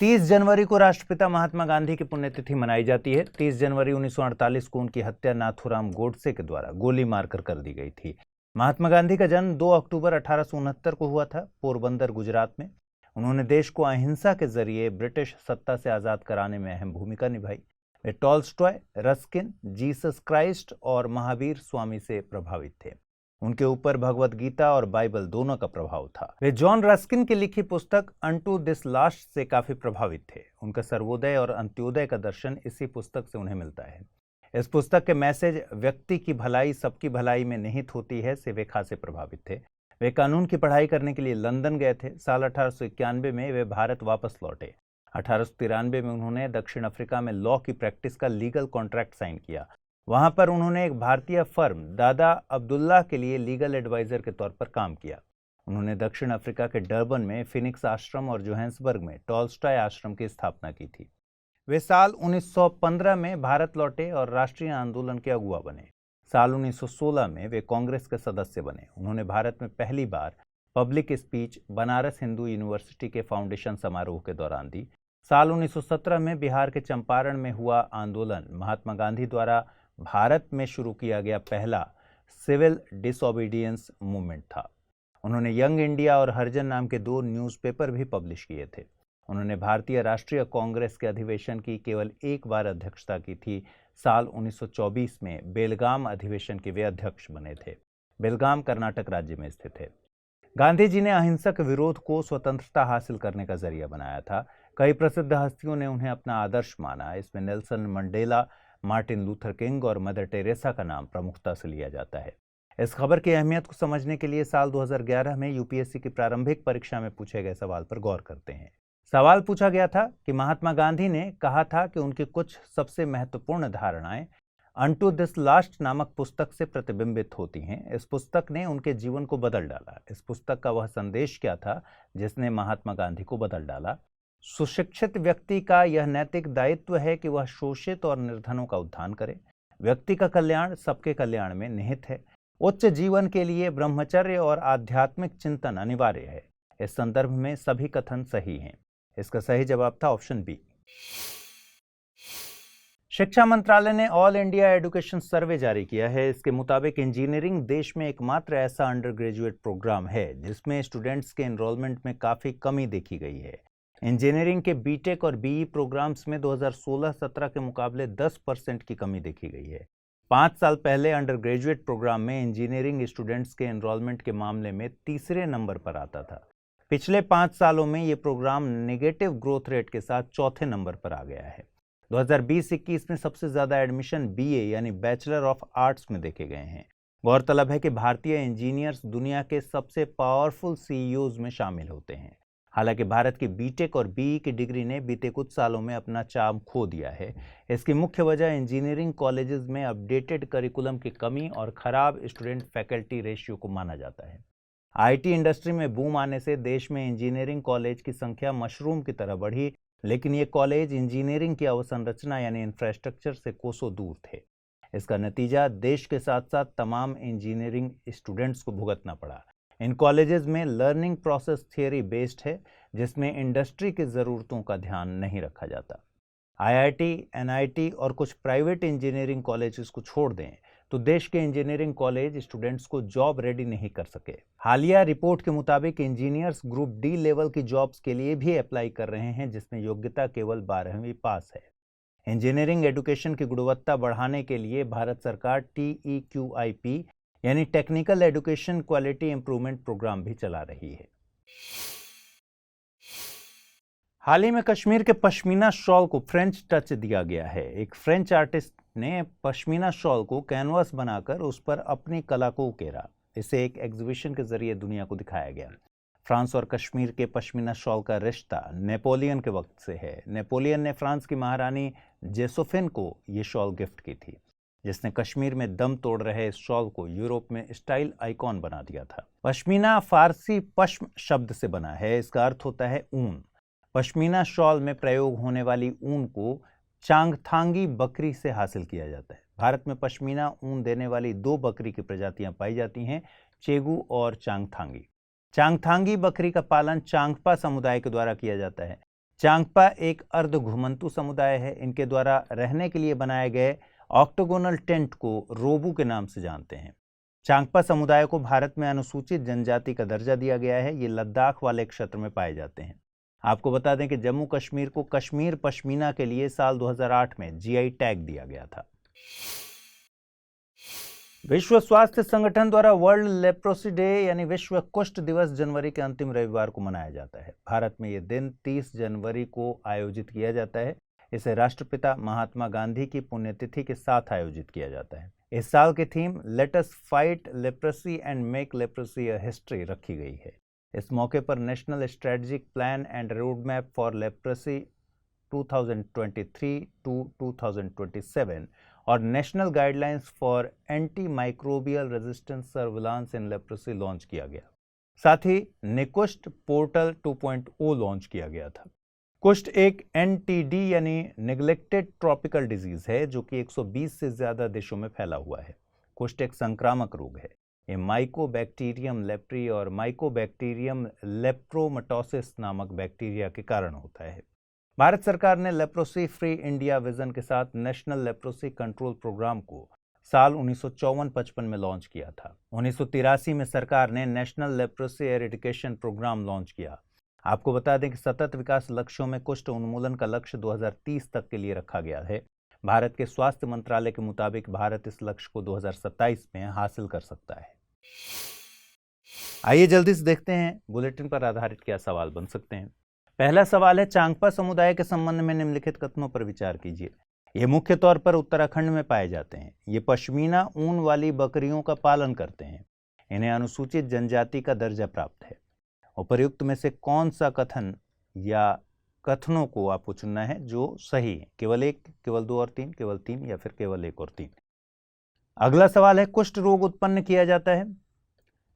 तीस जनवरी को राष्ट्रपिता महात्मा गांधी की पुण्यतिथि मनाई जाती है। 30 जनवरी 1948 को उनकी हत्या नाथूराम गोडसे के द्वारा गोली मारकर कर दी गई थी। महात्मा गांधी का जन्म 2 अक्टूबर 1869 को हुआ था, पोरबंदर, गुजरात में। उन्होंने देश को अहिंसा के जरिए ब्रिटिश सत्ता से आजाद कराने में अहम भूमिका निभाई। वे टॉल्स्टॉय, रस्किन, जीसस क्राइस्ट और महावीर स्वामी से प्रभावित थे। उनके ऊपर भगवत गीता और बाइबल दोनों का प्रभाव था। वे जॉन रस्किन की लिखी पुस्तक अनटू दिस लास्ट से काफी प्रभावित थे। उनका सर्वोदय और अंत्योदय का दर्शन इसी पुस्तक से उन्हें मिलता है। इस पुस्तक के मैसेज व्यक्ति की भलाई सबकी भलाई में निहित होती है से वे खासे प्रभावित थे। वे कानून की पढ़ाई करने के लिए लंदन गए थे। साल 1891 में वे भारत वापस लौटे। 1893 में उन्होंने दक्षिण अफ्रीका में लॉ की प्रैक्टिस का लीगल कॉन्ट्रैक्ट साइन किया। वहां पर उन्होंने एक भारतीय फर्म दादा अब्दुल्ला के लिए लीगल एडवाइजर के तौर पर काम किया। उन्होंने दक्षिण अफ्रीका के डरबन में फिनिक्स आश्रम और जोहान्सबर्ग में टॉल्स्टॉय आश्रम की स्थापना की थी। वे साल 1915 में भारत लौटे और राष्ट्रीय आंदोलन के अगुवा बने। साल 1916 में वे कांग्रेस के सदस्य बने। उन्होंने भारत में पहली बार public speech Banaras Hindu university के फाउंडेशन समारोह के दौरान दी। साल 1917 में बिहार के चंपारण में हुआ आंदोलन महात्मा गांधी द्वारा भारत में शुरू किया गया पहला सिविल डिसओबीडियंस मूवमेंट था। उन्होंने यंग इंडिया और हरिजन नाम के 2 न्यूज़पेपर भी पब्लिश किए थे। उन्होंने भारतीय राष्ट्रीय कांग्रेस के अधिवेशन की केवल एक बार अध्यक्षता की थी। साल 1924 में बेलगाम अधिवेशन के वे अध्यक्ष बने थे। बेलगाम कर्नाटक राज्य में स्थित है। गांधी जी ने अहिंसक विरोध को स्वतंत्रता हासिल करने का जरिया बनाया था। कई प्रसिद्ध हस्तियों ने उन्हें अपना आदर्श माना। इसमें Nelson Mandela, Martin Luther king और मदर टेरेसा का नाम प्रमुखता से लिया जाता है। इस खबर की अहमियत को समझने के लिए साल 2011 में यूपीएससी की प्रारंभिक परीक्षा में पूछे गए सवाल पर गौर करते हैं। सवाल पूछा गया था कि महात्मा गांधी ने कहा था कि उनकी कुछ सबसे महत्वपूर्ण धारणाएं अनटू दिस लास्ट नामक पुस्तक से प्रतिबिंबित होती हैं। इस पुस्तक ने उनके जीवन को बदल डाला। इस पुस्तक का वह संदेश क्या था जिसने महात्मा गांधी को बदल डाला? सुशिक्षित व्यक्ति का यह नैतिक दायित्व है कि वह शोषित और निर्धनों का उत्थान करे। व्यक्ति का कल्याण सबके कल्याण में निहित है। उच्च जीवन के लिए ब्रह्मचर्य और आध्यात्मिक चिंतन अनिवार्य है। इस संदर्भ में सभी कथन सही हैं। इसका सही जवाब था ऑप्शन बी। शिक्षा मंत्रालय ने ऑल इंडिया एजुकेशन सर्वे जारी किया है। इसके मुताबिक इंजीनियरिंग देश में एकमात्र ऐसा अंडर ग्रेजुएट प्रोग्राम है जिसमें स्टूडेंट्स के एनरोलमेंट में काफी कमी देखी गई है। इंजीनियरिंग के बीटेक और बीई प्रोग्राम्स में 2016-17 के मुकाबले 10% की कमी देखी गई है। 5 साल पहले अंडर ग्रेजुएट प्रोग्राम में इंजीनियरिंग स्टूडेंट्स के एनरोलमेंट के मामले में तीसरे नंबर पर आता था। पिछले 5 सालों में ये प्रोग्राम नेगेटिव ग्रोथ रेट के साथ चौथे नंबर पर आ गया है। 2020-21 में सबसे ज्यादा एडमिशन बीए यानी बैचलर ऑफ आर्ट्स में देखे गए हैं। गौरतलब है कि भारतीय इंजीनियर्स दुनिया के सबसे पावरफुल सीईओज में शामिल होते हैं। हालांकि भारत की बीटेक और बीई की डिग्री ने बीते कुछ सालों में अपना चार्म खो दिया है। इसकी मुख्य वजह इंजीनियरिंग कॉलेजेस में अपडेटेड करिकुलम की कमी और खराब स्टूडेंट फैकल्टी रेशियो को माना जाता है। आईटी इंडस्ट्री में बूम आने से देश में इंजीनियरिंग कॉलेज की संख्या मशरूम की तरह बढ़ी, लेकिन ये कॉलेज इंजीनियरिंग की अवसंरचना यानी इंफ्रास्ट्रक्चर से कोसों दूर थे। इसका नतीजा देश के साथ साथ तमाम इंजीनियरिंग स्टूडेंट्स को भुगतना पड़ा। इन कॉलेजेस में लर्निंग प्रोसेस थियरी बेस्ड है, जिसमें इंडस्ट्री की ज़रूरतों का ध्यान नहीं रखा जाता। आईआईटी, एनआईटी और कुछ प्राइवेट इंजीनियरिंग कॉलेजेस को छोड़ दें तो देश के इंजीनियरिंग कॉलेज स्टूडेंट्स को जॉब रेडी नहीं कर सके। हालिया रिपोर्ट के मुताबिक इंजीनियर्स ग्रुप डी लेवल की जॉब्स के लिए भी अप्लाई कर रहे हैं, जिसमें योग्यता केवल 12वीं पास है। इंजीनियरिंग एजुकेशन की गुणवत्ता बढ़ाने के लिए भारत सरकार TEQIP यानी technical education quality improvement programme भी चला रही है। हाल ही में कश्मीर के पश्मीना शॉल को फ्रेंच टच दिया गया है। एक फ्रेंच आर्टिस्ट ने पश्मीना शॉल को कैनवास बनाकर उस पर अपनी कला को उकेरा। इसे एक एग्जीबिशन के जरिए दुनिया को दिखाया गया। फ्रांस और कश्मीर के पश्मीना शॉल का रिश्ता नेपोलियन के वक्त से है। नेपोलियन ने फ्रांस की महारानी जोसेफिन को ये शॉल गिफ्ट की थी। जिसने कश्मीर में दम तोड़ रहे इस शॉल को यूरोप में स्टाइल आइकॉन बना दिया था। पश्मीना फारसी पश्म शब्द से बना है। इसका अर्थ होता है ऊन। पश्मीना शॉल में प्रयोग होने वाली ऊन को चांगथांगी बकरी से हासिल किया जाता है। भारत में पश्मीना ऊन देने वाली 2 बकरी की प्रजातियां पाई जाती हैं, चेगू और चांगथांगी। चांगथांगी बकरी का पालन चांगपा समुदाय के द्वारा किया जाता है। चांगपा एक अर्ध घुमंतु समुदाय है। इनके द्वारा रहने के लिए बनाए गए ऑक्टोगोनल टेंट को रोबू के नाम से जानते हैं। चांगपा समुदाय को भारत में अनुसूचित जनजाति का दर्जा दिया गया है। ये लद्दाख वाले क्षेत्र में पाए जाते हैं। आपको बता दें कि जम्मू कश्मीर को कश्मीर पश्मीना के लिए साल 2008 में जीआई टैग दिया गया था। विश्व स्वास्थ्य संगठन द्वारा वर्ल्ड लेप्रोसी डे यानी विश्व कुष्ठ दिवस जनवरी के अंतिम रविवार को मनाया जाता है। भारत में यह दिन 30 जनवरी को आयोजित किया जाता है। इसे राष्ट्रपिता महात्मा गांधी की पुण्यतिथि के साथ आयोजित किया जाता है। इस साल की theme let us fight leprosy and make leprosy a history रखी गई है। इस मौके पर national strategic plan and road map for leprosy 2023 to 2027 और national guidelines for anti microbial resistance surveillance in leprosy launch किया गया। साथ ही निकुष्ठ पोर्टल 2.0 लॉन्च किया गया था। कुष्ठ एक NTD यानी नेग्लेक्टेड ट्रॉपिकल डिजीज है जो कि 120 से ज्यादा देशों में फैला हुआ है। कुष्ठ एक संक्रामक रोग है। ये माइकोबैक्टीरियम लेप्री और माइकोबैक्टीरियम लेप्रोमटोसिस नामक बैक्टीरिया के कारण होता है। भारत सरकार ने लेप्रोसी फ्री इंडिया विजन के साथ नेशनल लेप्रोसी कंट्रोल प्रोग्राम को साल 1954-55 में लॉन्च किया था। 1983 में सरकार ने national leprosy eradication programme launch किया। आपको बता दें कि सतत विकास लक्ष्यों में कुष्ठ उन्मूलन का लक्ष्य 2030 तक के लिए रखा गया है। भारत के स्वास्थ्य मंत्रालय के मुताबिक भारत इस लक्ष्य को 2027 में हासिल कर सकता है। आइए जल्दी से देखते हैं बुलेटिन पर आधारित क्या सवाल बन सकते हैं। पहला सवाल है, चांगपा समुदाय के संबंध में निम्नलिखित कथनों पर विचार कीजिए। ये मुख्य तौर पर उत्तराखंड में पाए जाते हैं। ये पश्मीना ऊन वाली बकरियों का पालन करते हैं। इन्हें अनुसूचित जनजाति का दर्जा प्राप्त है। उपर्युक्त में से कौन सा कथन या कथनों को आपको चुनना है जो सही है? केवल 1, केवल 2 और 3, केवल 3 या फिर केवल 1 और 3। अगला सवाल है, कुष्ठ रोग उत्पन्न किया जाता है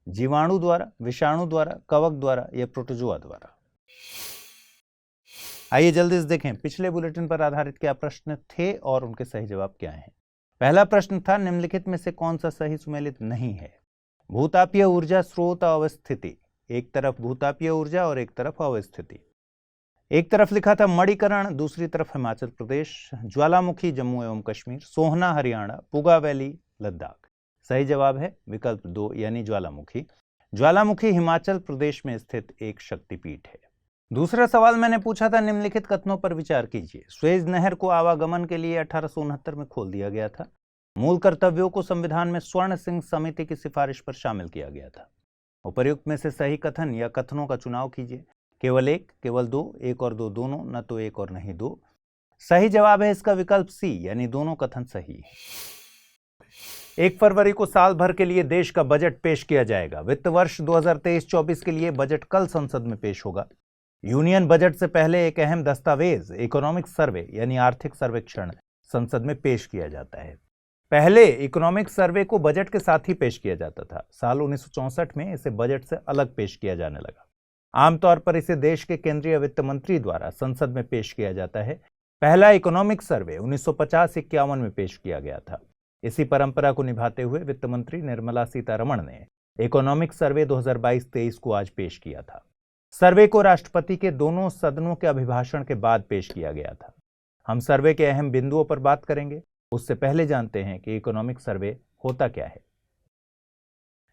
जीवाणु द्वारा, विषाणु द्वारा, कवक द्वारा या प्रोटोजोआ द्वारा? आइए जल्दी से देखें पिछले बुलेटिन पर आधारित क्या प्रश्न थे और उनके सही जवाब क्या हैं। पहला प्रश्न था, निम्नलिखित में से कौन सा सही सुमेलित नहीं है? भूतापीय ऊर्जा स्रोत अवस्थिति, एक तरफ भूतापीय ऊर्जा और एक तरफ अवस्थिति। एक तरफ लिखा था मणिकरण, दूसरी तरफ हिमाचल प्रदेश, ज्वालामुखी जम्मू एवं कश्मीर, सोहना हरियाणा, पुगा वैली लद्दाख। सही जवाब है विकल्प 2 यानी ज्वालामुखी। ज्वालामुखी हिमाचल प्रदेश में स्थित एक शक्तिपीठ है। दूसरा सवाल मैंने पूछा था, निम्नलिखित कथनों पर विचार कीजिए। स्वेज नहर को आवागमन के लिए 1869 में खोल दिया गया था। मूल कर्तव्यों को संविधान में स्वर्ण सिंह समिति की सिफारिश पर शामिल किया गया था। उपर्युक्त में से सही कथन या कथनों का चुनाव कीजिए। केवल 1, केवल 2, 1 और 2 दोनों, न तो 1 और नहीं 2। सही जवाब है इसका विकल्प सी यानी दोनों कथन सही है। 1 फरवरी को साल भर के लिए देश का बजट पेश किया जाएगा। वित्त वर्ष 2023-24 के लिए बजट कल संसद में पेश होगा। यूनियन बजट से पहले एक अहम दस्तावेज इकोनॉमिक सर्वे यानी आर्थिक सर्वेक्षण संसद में पेश किया जाता है। पहले इकोनॉमिक सर्वे को बजट के साथ ही पेश किया जाता था। साल 1964 में इसे बजट से अलग पेश किया जाने लगा। आमतौर पर इसे देश के केंद्रीय वित्त मंत्री द्वारा संसद में पेश किया जाता है। पहला इकोनॉमिक सर्वे 1950-51 में पेश किया गया था। इसी परंपरा को निभाते हुए वित्त मंत्री निर्मला सीतारमण ने इकोनॉमिक सर्वे 2022-23 को आज पेश किया था। सर्वे को राष्ट्रपति के दोनों सदनों के अभिभाषण के बाद पेश किया गया था। हम सर्वे के अहम बिंदुओं पर बात करेंगे, उससे पहले जानते हैं कि इकोनॉमिक सर्वे होता क्या है।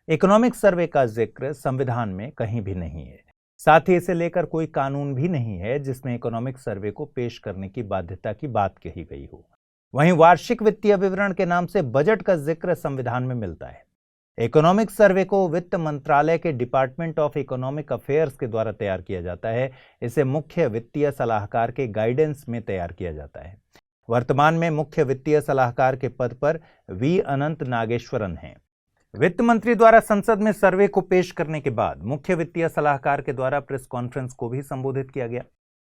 इकोनॉमिक सर्वे का जिक्र संविधान में कहीं भी नहीं है। साथ ही इसे लेकर कोई कानून भी नहीं है जिसमें इकोनॉमिक सर्वे को पेश करने की बाध्यता की बात कही गई हो। वहीं वार्षिक वित्तीय विवरण के नाम से बजट का जिक्र संविधान में मिलता है। इकोनॉमिक सर्वे को वित्त मंत्रालय के डिपार्टमेंट ऑफ इकोनॉमिक अफेयर्स के द्वारा तैयार किया जाता है। इसे मुख्य वित्तीय सलाहकार के गाइडेंस में तैयार किया जाता है। वर्तमान में मुख्य वित्तीय सलाहकार के पद पर वी अनंत नागेश्वरन हैं। वित्त मंत्री द्वारा संसद में सर्वे को पेश करने के बाद मुख्य वित्तीय सलाहकार के द्वारा प्रेस कॉन्फ्रेंस को भी संबोधित किया गया।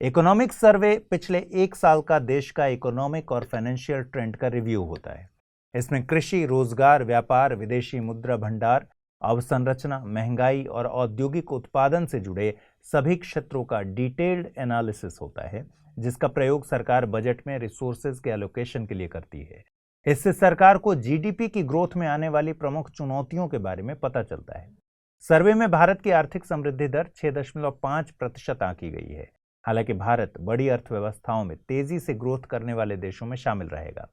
इकोनॉमिक सर्वे पिछले 1 साल का देश का इकोनॉमिक और फाइनेंशियल ट्रेंड का रिव्यू होता है। इसमें कृषि, रोजगार, व्यापार, विदेशी मुद्रा भंडार, अवसंरचना, महंगाई और औद्योगिक उत्पादन से जुड़े सभी क्षेत्रों का डिटेल्ड एनालिसिस होता है, जिसका प्रयोग सरकार बजट में रिसोर्सेज के एलोकेशन के लिए करती है। इससे सरकार को जीडीपी की ग्रोथ में आने वाली प्रमुख चुनौतियों के बारे में पता चलता है। सर्वे में भारत की आर्थिक समृद्धि दर 6.5% आंकी गई है। हालांकि भारत बड़ी अर्थव्यवस्थाओं में तेजी से ग्रोथ करने वाले देशों में शामिल रहेगा।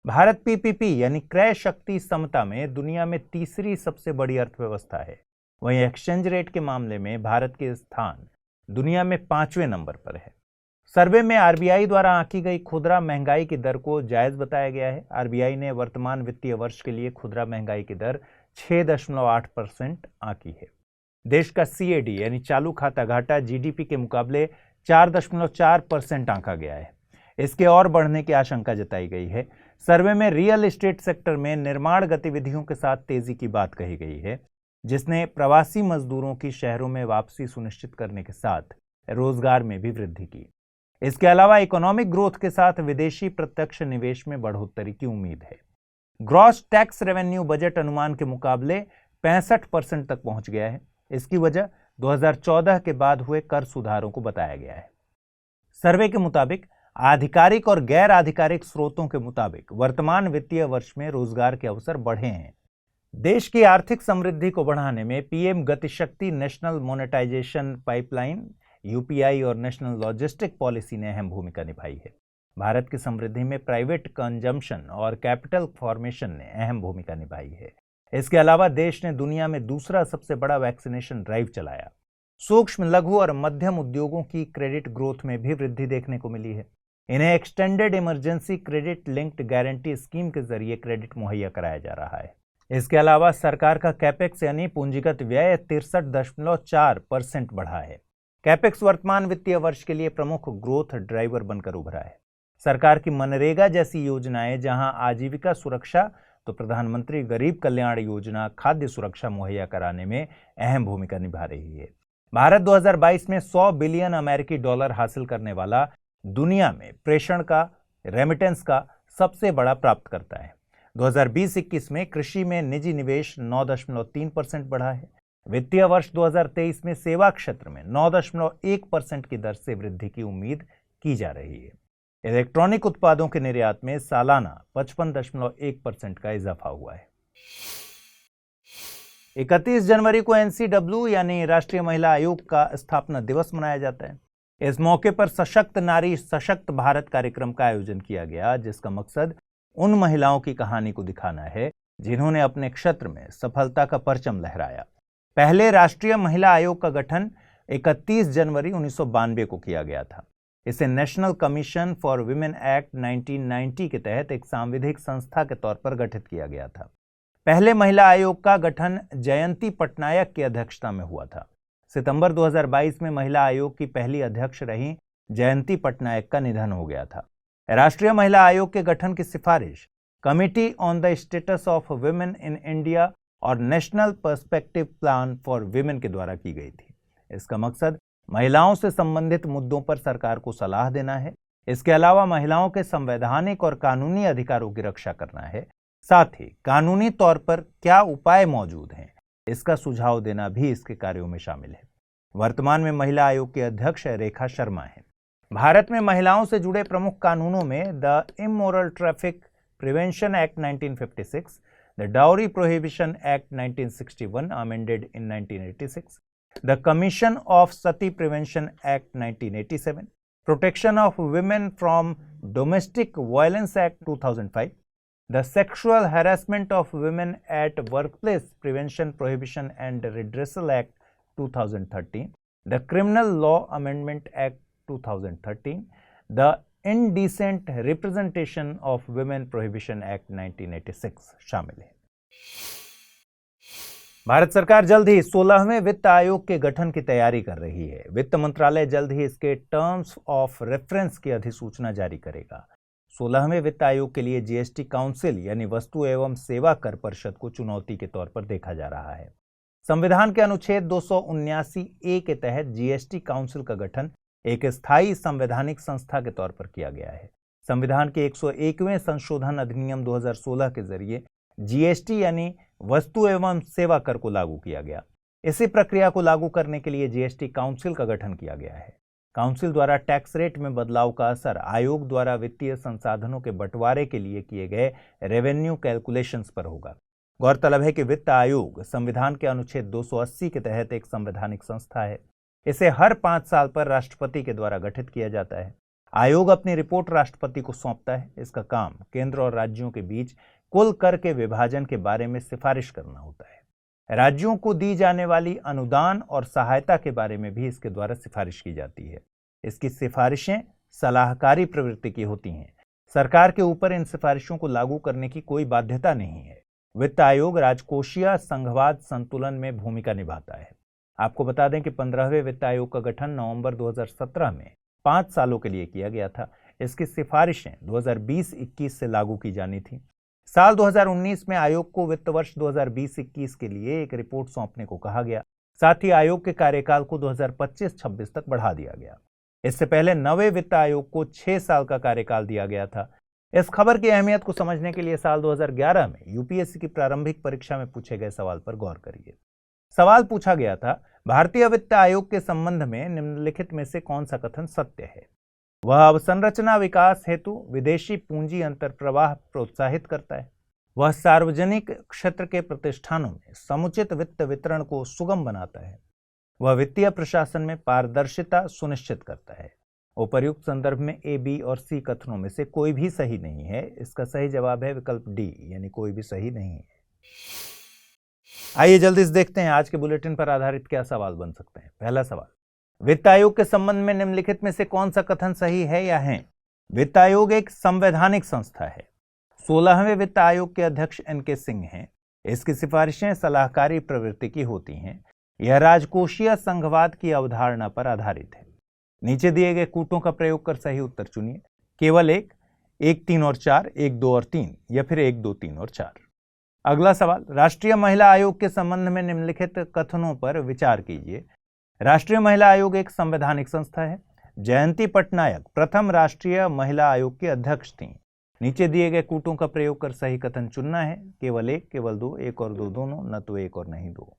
भारत पीपीपी यानी क्रय शक्ति समता में दुनिया में तीसरी सबसे बड़ी अर्थव्यवस्था है। वहीं एक्सचेंज रेट के मामले में भारत के स्थान दुनिया में 5वें नंबर पर है। सर्वे में आरबीआई द्वारा आंकी गई खुदरा महंगाई की दर को जायज बताया गया है। आरबीआई ने वर्तमान वित्तीय वर्ष के लिए खुदरा महंगाई की दर 6.8% आंकी है। देश का सीएडी यानी चालू खाता घाटा जीडीपी के मुकाबले 4.4% आंका गया है। इसके और बढ़ने की आशंका जताई गई है। सर्वे में रियल एस्टेट सेक्टर में निर्माण गतिविधियों के साथ तेजी की बात कही गई है, जिसने प्रवासी मजदूरों की शहरों में वापसी सुनिश्चित करने के साथ रोजगार में भी वृद्धि की। इसके अलावा इकोनॉमिक ग्रोथ के साथ विदेशी प्रत्यक्ष निवेश में बढ़ोतरी की उम्मीद है। ग्रॉस टैक्स रेवेन्यू बजट अनुमान के मुकाबले 65% तक पहुंच गया है। इसकी वजह 2014 के बाद हुए कर सुधारों को बताया गया है। सर्वे के मुताबिक आधिकारिक और गैर आधिकारिक स्रोतों के मुताबिक वर्तमान वित्तीय वर्ष में रोजगार के अवसर बढ़े हैं। देश की आर्थिक समृद्धि को बढ़ाने में PM GatiShakti, national monetisation pipeline UPI और नेशनल लॉजिस्टिक पॉलिसी ने अहम भूमिका निभाई है। भारत की समृद्धि में प्राइवेट कंजम्पशन और कैपिटल फॉर्मेशन ने अहम भूमिका निभाई है। इसके अलावा देश ने दुनिया में दूसरा सबसे बड़ा वैक्सीनेशन ड्राइव चलाया। सूक्ष्म, लघु और मध्यम उद्योगों की क्रेडिट ग्रोथ में भी वृद्धि देखने को मिली है। इन्हें extended emergency credit linked guarantee scheme के जरिए क्रेडिट मुहैया कराया जा रहा है। इसके अलावा सरकार का कैपेक्स यानी पूंजीगत व्यय 63.4% बढ़ा है। कैपेक्स वर्तमान वित्तीय वर्ष के लिए प्रमुख ग्रोथ ड्राइवर बनकर उभरा है। सरकार की मनरेगा जैसी योजनाएं जहां आजीविका सुरक्षा तो प्रधानमंत्री गरीब कल्याण योजना खाद्य सुरक्षा मुहैया कराने में अहम भूमिका निभा रही है। भारत 2022 में 100 बिलियन अमेरिकी डॉलर हासिल करने वाला दुनिया में प्रेषण का, रेमिटेंस का सबसे बड़ा प्राप्तकर्ता है। 2020-21 में कृषि में निजी निवेश 9.3% बढ़ा है। वित्तीय वर्ष 2023 में सेवा क्षेत्र में 9.1% की दर से वृद्धि की उम्मीद की जा रही है। इलेक्ट्रॉनिक उत्पादों के निर्यात में सालाना 55.1% का इजाफा हुआ है। 31 जनवरी को एनसीडब्ल्यू यानी राष्ट्रीय महिला आयोग का स्थापना दिवस मनाया जाता है। इस मौके पर सशक्त नारी सशक्त भारत कार्यक्रम का आयोजन किया गया, जिसका मकसद उन महिलाओं की कहानी को दिखाना है जिन्होंने अपने क्षेत्र में सफलता का परचम लहराया। पहले राष्ट्रीय महिला आयोग का गठन 31 जनवरी 1992 को किया गया था। इसे national commission for women act 1990 के तहत एक सांविधिक संस्था के तौर पर गठित किया गया था। पहले महिला आयोग का गठन जयंती पटनायक की अध्यक्षता में हुआ था। सितंबर 2022 में महिला आयोग की पहली अध्यक्ष रही जयंती पटनायक का निधन हो गया था। राष्ट्रीय महिला आयोग के गठन की सिफारिश committee on the status of women in India और national perspective plan for women के द्वारा की गई थी। इसका मकसद महिलाओं से संबंधित मुद्दों पर सरकार को सलाह देना है। इसके अलावा महिलाओं के संवैधानिक और कानूनी अधिकारों की रक्षा करना है। साथ ही कानूनी तौर पर क्या उपाय मौजूद हैं, इसका सुझाव देना भी इसके कार्यों में शामिल है। वर्तमान में महिला आयोग के अध्यक्ष रेखा शर्मा हैं। भारत में महिलाओं से जुड़े प्रमुख कानूनों में the immoral traffic prevention act 1956, the Dowry Prohibition Act 1961 amended in 1986, the Commission of Sati Prevention Act 1987, Protection of Women from Domestic Violence Act 2005, the Sexual Harassment of Women at Workplace Prevention, Prohibition and Redressal Act 2013, the Criminal Law Amendment Act 2013, the Indecent Representation of Women Prohibition Act 1986 शामिल है। भारत सरकार जल्द ही 16वें वित्त आयोग के गठन की तैयारी कर रही है। वित्त मंत्रालय जल्द ही इसके टर्म्स ऑफ रेफरेंस की अधिसूचना जारी करेगा। 16वें वित्त आयोग के लिए जीएसटी काउंसिल यानी वस्तु एवं सेवा कर परिषद को चुनौती के तौर पर देखा जा रहा है। संविधान के अनुच्छेद 279A के तहत जीएसटी काउंसिल का गठन एक स्थायी संवैधानिक संस्था के तौर पर किया गया है। संविधान के 101वें संशोधन अधिनियम 2016 के जरिए जीएसटी यानी वस्तु एवं सेवा कर को लागू किया गया। इसी प्रक्रिया को लागू करने के लिए जीएसटी काउंसिल का गठन किया गया है। काउंसिल द्वारा टैक्स रेट में बदलाव का असर आयोग द्वारा वित्तीय संसाधनों के बंटवारे के लिए किए गए रेवेन्यू कैलकुलेशंस पर होगा। गौरतलब है कि वित्त आयोग संविधान के अनुच्छेद 280 के तहत एक संवैधानिक संस्था है। इसे हर 5 साल पर राष्ट्रपति के द्वारा गठित किया जाता है। आयोग अपनी रिपोर्ट राष्ट्रपति को सौंपता है। इसका काम केंद्र और राज्यों के बीच कुल कर के विभाजन के बारे में सिफारिश करना होता है। राज्यों को दी जाने वाली अनुदान और सहायता के बारे में भी इसके द्वारा सिफारिश की जाती है। इसकी सिफारिशें सलाहकारी प्रवृत्ति की होती हैं। सरकार के ऊपर इन सिफारिशों को लागू करने की कोई बाध्यता नहीं है। वित्त आयोग राजकोषीय संघवाद संतुलन में भूमिका निभाता है। आपको बता दें कि 15वें वित्त आयोग का गठन नवंबर 2017 में 5 सालों के लिए किया गया था। इसकी सिफारिशें 2020-21 से लागू की जानी थी। साल 2019 में आयोग को वित्त वर्ष 2020-21 के लिए एक रिपोर्ट सौंपने को कहा गया। साथ ही आयोग के कार्यकाल को 2025-26 तक बढ़ा दिया गया। इससे पहले नवे वित्त आयोग को 6 साल का कार्यकाल दिया गया था। इस खबर की अहमियत को समझने के लिए साल 2011 में यूपीएससी की प्रारंभिक परीक्षा में पूछे गए सवाल पर गौर करिए। सवाल पूछा गया था, भारतीय वित्त आयोग के संबंध में निम्नलिखित में से कौन सा कथन सत्य है? वह अवसंरचना विकास हेतु विदेशी पूंजी अंतर्प्रवाह प्रोत्साहित करता है। वह सार्वजनिक क्षेत्र के प्रतिष्ठानों में समुचित वित्त वितरण को सुगम बनाता है। वह वित्तीय प्रशासन में पारदर्शिता सुनिश्चित करता है। उपर्युक्त संदर्भ में ए, बी और सी कथनों में से कोई भी सही नहीं है। इसका सही जवाब है विकल्प डी, यानी कोई भी सही नहीं है। आइए जल्दी से देखते हैं आज के बुलेटिन पर आधारित क्या सवाल बन सकते हैं। पहला सवाल, वित्त आयोग के संबंध में निम्नलिखित में से कौन सा कथन सही है या है? वित्त आयोग एक संवैधानिक संस्था है। 16वें वित्त आयोग के अध्यक्ष एन.के. सिंह हैं। इसकी सिफारिशें सलाहकारी प्रवृत्ति की होती हैं। यह राजकोषीय संघवाद की अवधारणा पर आधारित है। नीचे दिए गए कूटों का प्रयोग कर सही उत्तर चुनिए। केवल 1, 1, 3 और 4, 1, 2 और 3 या फिर 1, 2, 3 और 4। अगला सवाल, राष्ट्रीय महिला आयोग के संबंध में निम्नलिखित कथनों पर विचार कीजिए। राष्ट्रीय महिला आयोग एक संवैधानिक संस्था है। जयंती पटनायक प्रथम राष्ट्रीय महिला आयोग की अध्यक्ष थीं। नीचे दिए गए कूटों का प्रयोग कर सही कथन चुनना है। केवल 1, केवल 2, 1 और 2 दोनों, न तो 1 और नहीं 2।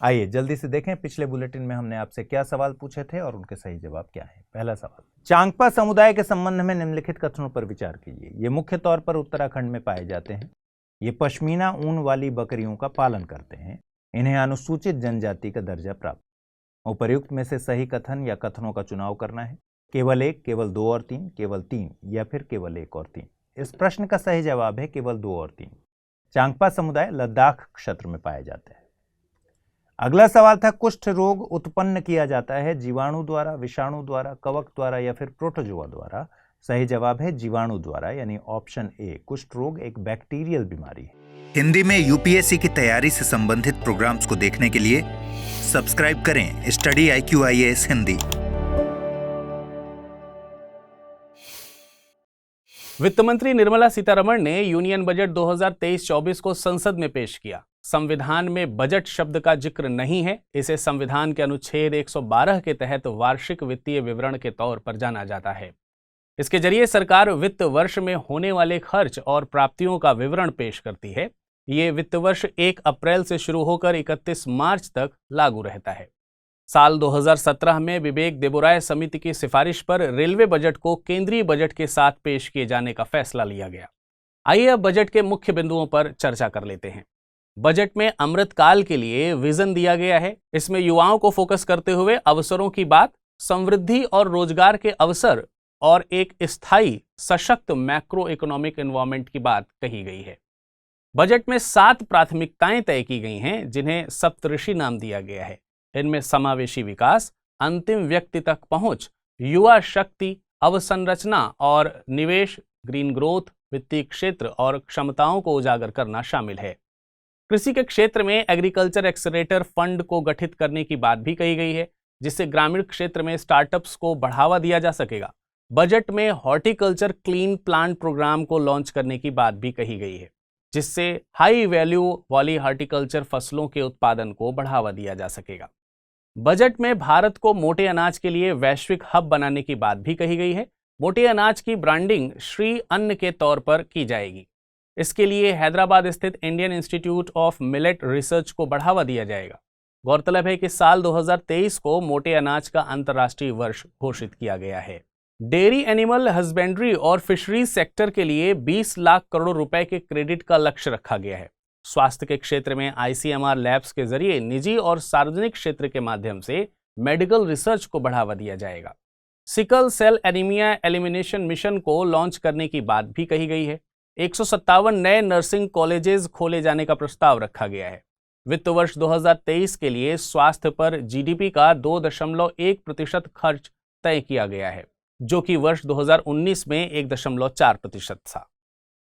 आइए जल्दी से देखें पिछले बुलेटिन में हमने आपसे क्या सवाल पूछे थे और उनके सही जवाब क्या है। पहला सवाल, चांगपा समुदाय के संबंध में निम्नलिखित कथनों पर विचार कीजिए। ये मुख्य तौर पर उत्तराखंड में पाए जाते हैं। ये पश्मीना ऊन वाली बकरियों का पालन करते हैं। इन्हें अनुसूचित जनजाति का दर्जा प्राप्त। उपर्युक्त में से सही कथन या कथनों का चुनाव करना है। केवल 1, केवल 2 और 3, केवल 3 या फिर केवल 1 और 3। इस प्रश्न का सही जवाब है केवल 2 और 3। चांगपा समुदाय लद्दाख क्षेत्र में पाए जाते हैं। अगला सवाल था, कुष्ठ रोग उत्पन्न किया जाता है जीवाणु द्वारा, विषाणु द्वारा, कवक द्वारा या फिर प्रोटोजोआ द्वारा? सही जवाब है जीवाणु द्वारा, यानी ऑप्शन ए। कुष्ठ रोग एक बैक्टीरियल बीमारी है। हिंदी में यूपीएससी की तैयारी से संबंधित प्रोग्राम्स को देखने के लिए सब्सक्राइब करें स्टडी IQ IAS हिंदी। वित्त मंत्री निर्मला सीतारमण ने यूनियन बजट 2023-24 को संसद में पेश किया। संविधान में बजट शब्द का जिक्र नहीं है। इसे संविधान के अनुच्छेद 112 के तहत वार्षिक वित्तीय विवरण के तौर पर जाना जाता है। इसके जरिए सरकार वित्त वर्ष में होने वाले खर्च और प्राप्तियों का विवरण पेश करती है। ये वित्त वर्ष 1 अप्रैल से शुरू होकर 31 मार्च तक लागू रहता है। साल 2017 में विवेक देबोराय समिति की सिफारिश पर रेलवे बजट को केंद्रीय बजट के साथ पेश किए जाने का फैसला लिया गया। आइए अब बजट के मुख्य बिंदुओं पर चर्चा कर लेते हैं। बजट में अमृतकाल के लिए विजन दिया गया है। इसमें युवाओं को फोकस करते हुए अवसरों की बात, समृद्धि और रोजगार के अवसर और एक स्थायी सशक्त मैक्रो इकोनॉमिक एनवायरनमेंट की बात कही गई है। बजट में 7 प्राथमिकताएं तय की गई हैं, जिन्हें सप्तऋषि नाम दिया गया है। इनमें समावेशी विकास, अंतिम व्यक्ति तक पहुंच, युवा शक्ति, अवसंरचना और निवेश, ग्रीन ग्रोथ, वित्तीय क्षेत्र और क्षमताओं को उजागर करना शामिल है। कृषि के क्षेत्र में एग्रीकल्चर एक्सेलरेटर फंड को गठित करने की बात भी कही गई है, जिससे ग्रामीण क्षेत्र में स्टार्टअप्स को बढ़ावा दिया जा सकेगा। बजट में हॉर्टिकल्चर क्लीन प्लांट प्रोग्राम को लॉन्च करने की बात भी कही गई है, जिससे हाई वैल्यू वाली हॉर्टिकल्चर फसलों के उत्पादन को बढ़ावा दिया जा सकेगा। बजट में भारत को मोटे अनाज के लिए वैश्विक हब बनाने की बात भी कही गई है, मोटे अनाज की ब्रांडिंग श्री अन्न के तौर पर की जाएगी। इसके लिए हैदराबाद स्थित Indian institute of millet research को बढ़ावा दिया जाएगा। गौरतलब है कि साल 2023 को मोटे अनाज का अंतर्राष्ट्रीय वर्ष घोषित किया गया है। डेयरी एनिमल हस्बेंड्री और फिशरीज सेक्टर के लिए 20 लाख करोड़ रुपए के क्रेडिट का लक्ष्य रखा गया है। स्वास्थ्य के क्षेत्र में आईसीएमआर लैब्स के जरिए निजी और सार्वजनिक क्षेत्र के माध्यम से मेडिकल रिसर्च को बढ़ावा दिया जाएगा। Sickle cell anaemia elimination mission को लॉन्च करने की बात भी कही गई है। 157 नए नर्सिंग कॉलेजेस खोले जाने का प्रस्ताव रखा गया है। वित्त वर्ष 2023 के लिए स्वास्थ्य पर जीडीपी का 2.1% खर्च तय किया गया है, जो कि वर्ष 2019 में 1.4% था।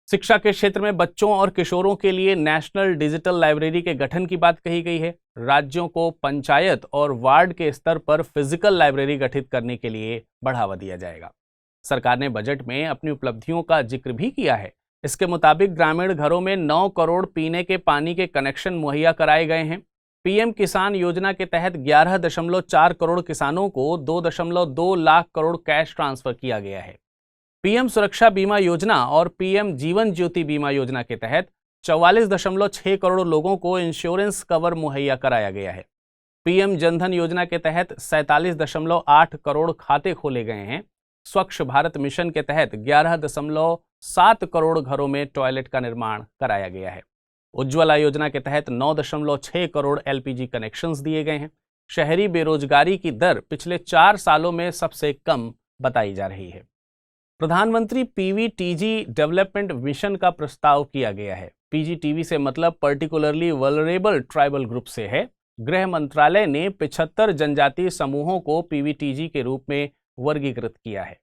शिक्षा के क्षेत्र में बच्चों और किशोरों के लिए नेशनल डिजिटल लाइब्रेरी के गठन की बात कही गई है। राज्यों को पंचायत और वार्ड के स्तर पर फिजिकल लाइब्रेरी गठित करने के लिए बढ़ावा दिया जाएगा। सरकार ने बजट में अपनी उपलब्धियों का जिक्र भी किया है। इसके मुताबिक ग्रामीण घरों में 9 करोड़ पीने के पानी के कनेक्शन मुहैया कराए गए हैं। पीएम किसान योजना के तहत 11.4 करोड़ किसानों को 2.2 लाख करोड़ कैश ट्रांसफर किया गया है। पीएम सुरक्षा बीमा योजना और पीएम जीवन ज्योति बीमा योजना के तहत 44.6 करोड़ लोगों को इंश्योरेंस कवर मुहैया कराया गया है। पीएम जनधन योजना के तहत 47.8 करोड़ खाते खोले गए हैं। स्वच्छ भारत मिशन के तहत 11.7 करोड़ घरों में टॉयलेट का निर्माण कराया गया है। उज्ज्वला योजना के तहत 9.6 करोड़ एलपीजी कनेक्शंस दिए गए हैं। शहरी बेरोजगारी की दर पिछले 4 सालों में सबसे कम बताई जा रही है। प्रधानमंत्री पीवीटीजी डेवलपमेंट मिशन का प्रस्ताव किया गया है। पीजीटीवी से मतलब पर्टिकुलरली वल्नरेबल ट्राइबल ग्रुप से है। गृह मंत्रालय ने 75 जनजातीय समूहों को पीवीटीजी के रूप में वर्गीकृत किया है।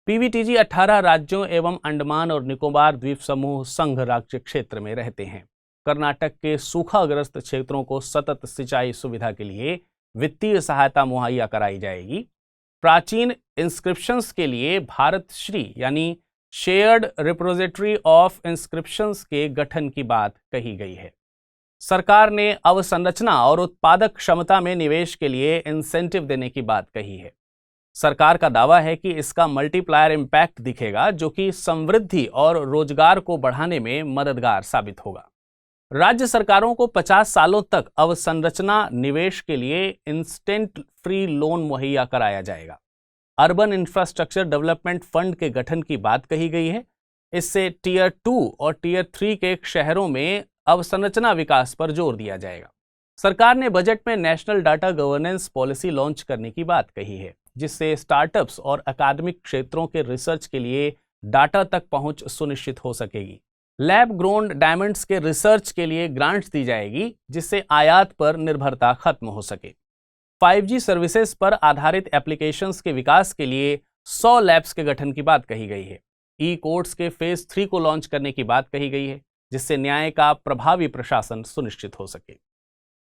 पीवीटीजी 18 राज्यों एवं अंडमान और निकोबार द्वीप समूह संघ राज्य क्षेत्र में रहते हैं। कर्नाटक के सूखाग्रस्त क्षेत्रों को सतत सिंचाई सुविधा के लिए वित्तीय सहायता मुहैया कराई जाएगी। प्राचीन इंस्क्रिप्शंस के लिए भारत श्री यानी शेयर्ड रिपोजिटरी ऑफ इंस्क्रिप्शंस के गठन की बात कही गई है। सरकार ने अवसंरचना और उत्पादक क्षमता में निवेश के लिए इंसेंटिव देने की बात कही है। सरकार का दावा है कि इसका मल्टीप्लायर इम्पैक्ट दिखेगा, जो कि समृद्धि और रोजगार को बढ़ाने में मददगार साबित होगा। राज्य सरकारों को 50 सालों तक अवसंरचना निवेश के लिए इंस्टेंट फ्री लोन मुहैया कराया जाएगा। अर्बन इंफ्रास्ट्रक्चर डेवलपमेंट फंड के गठन की बात कही गई है। इससे टीयर 2 और टीयर 3 के शहरों में अवसंरचना विकास पर जोर दिया जाएगा। सरकार ने बजट में national data governance policy launch करने की बात कही है, जिससे स्टार्टअप्स और अकादमिक क्षेत्रों के रिसर्च के लिए डाटा तक पहुंच सुनिश्चित हो सकेगी। लैब ग्रोन डायमंड्स के रिसर्च के लिए ग्रांट्स दी जाएगी, जिससे आयात पर निर्भरता खत्म हो सके। 5G सर्विसेज पर आधारित एप्लीकेशंस के विकास के लिए 100 लैब्स के गठन की बात कही गई है। ई कोर्ट्स के फेज 3 को लॉन्च करने की बात कही गई है, जिससे न्याय का प्रभावी प्रशासन सुनिश्चित हो सके।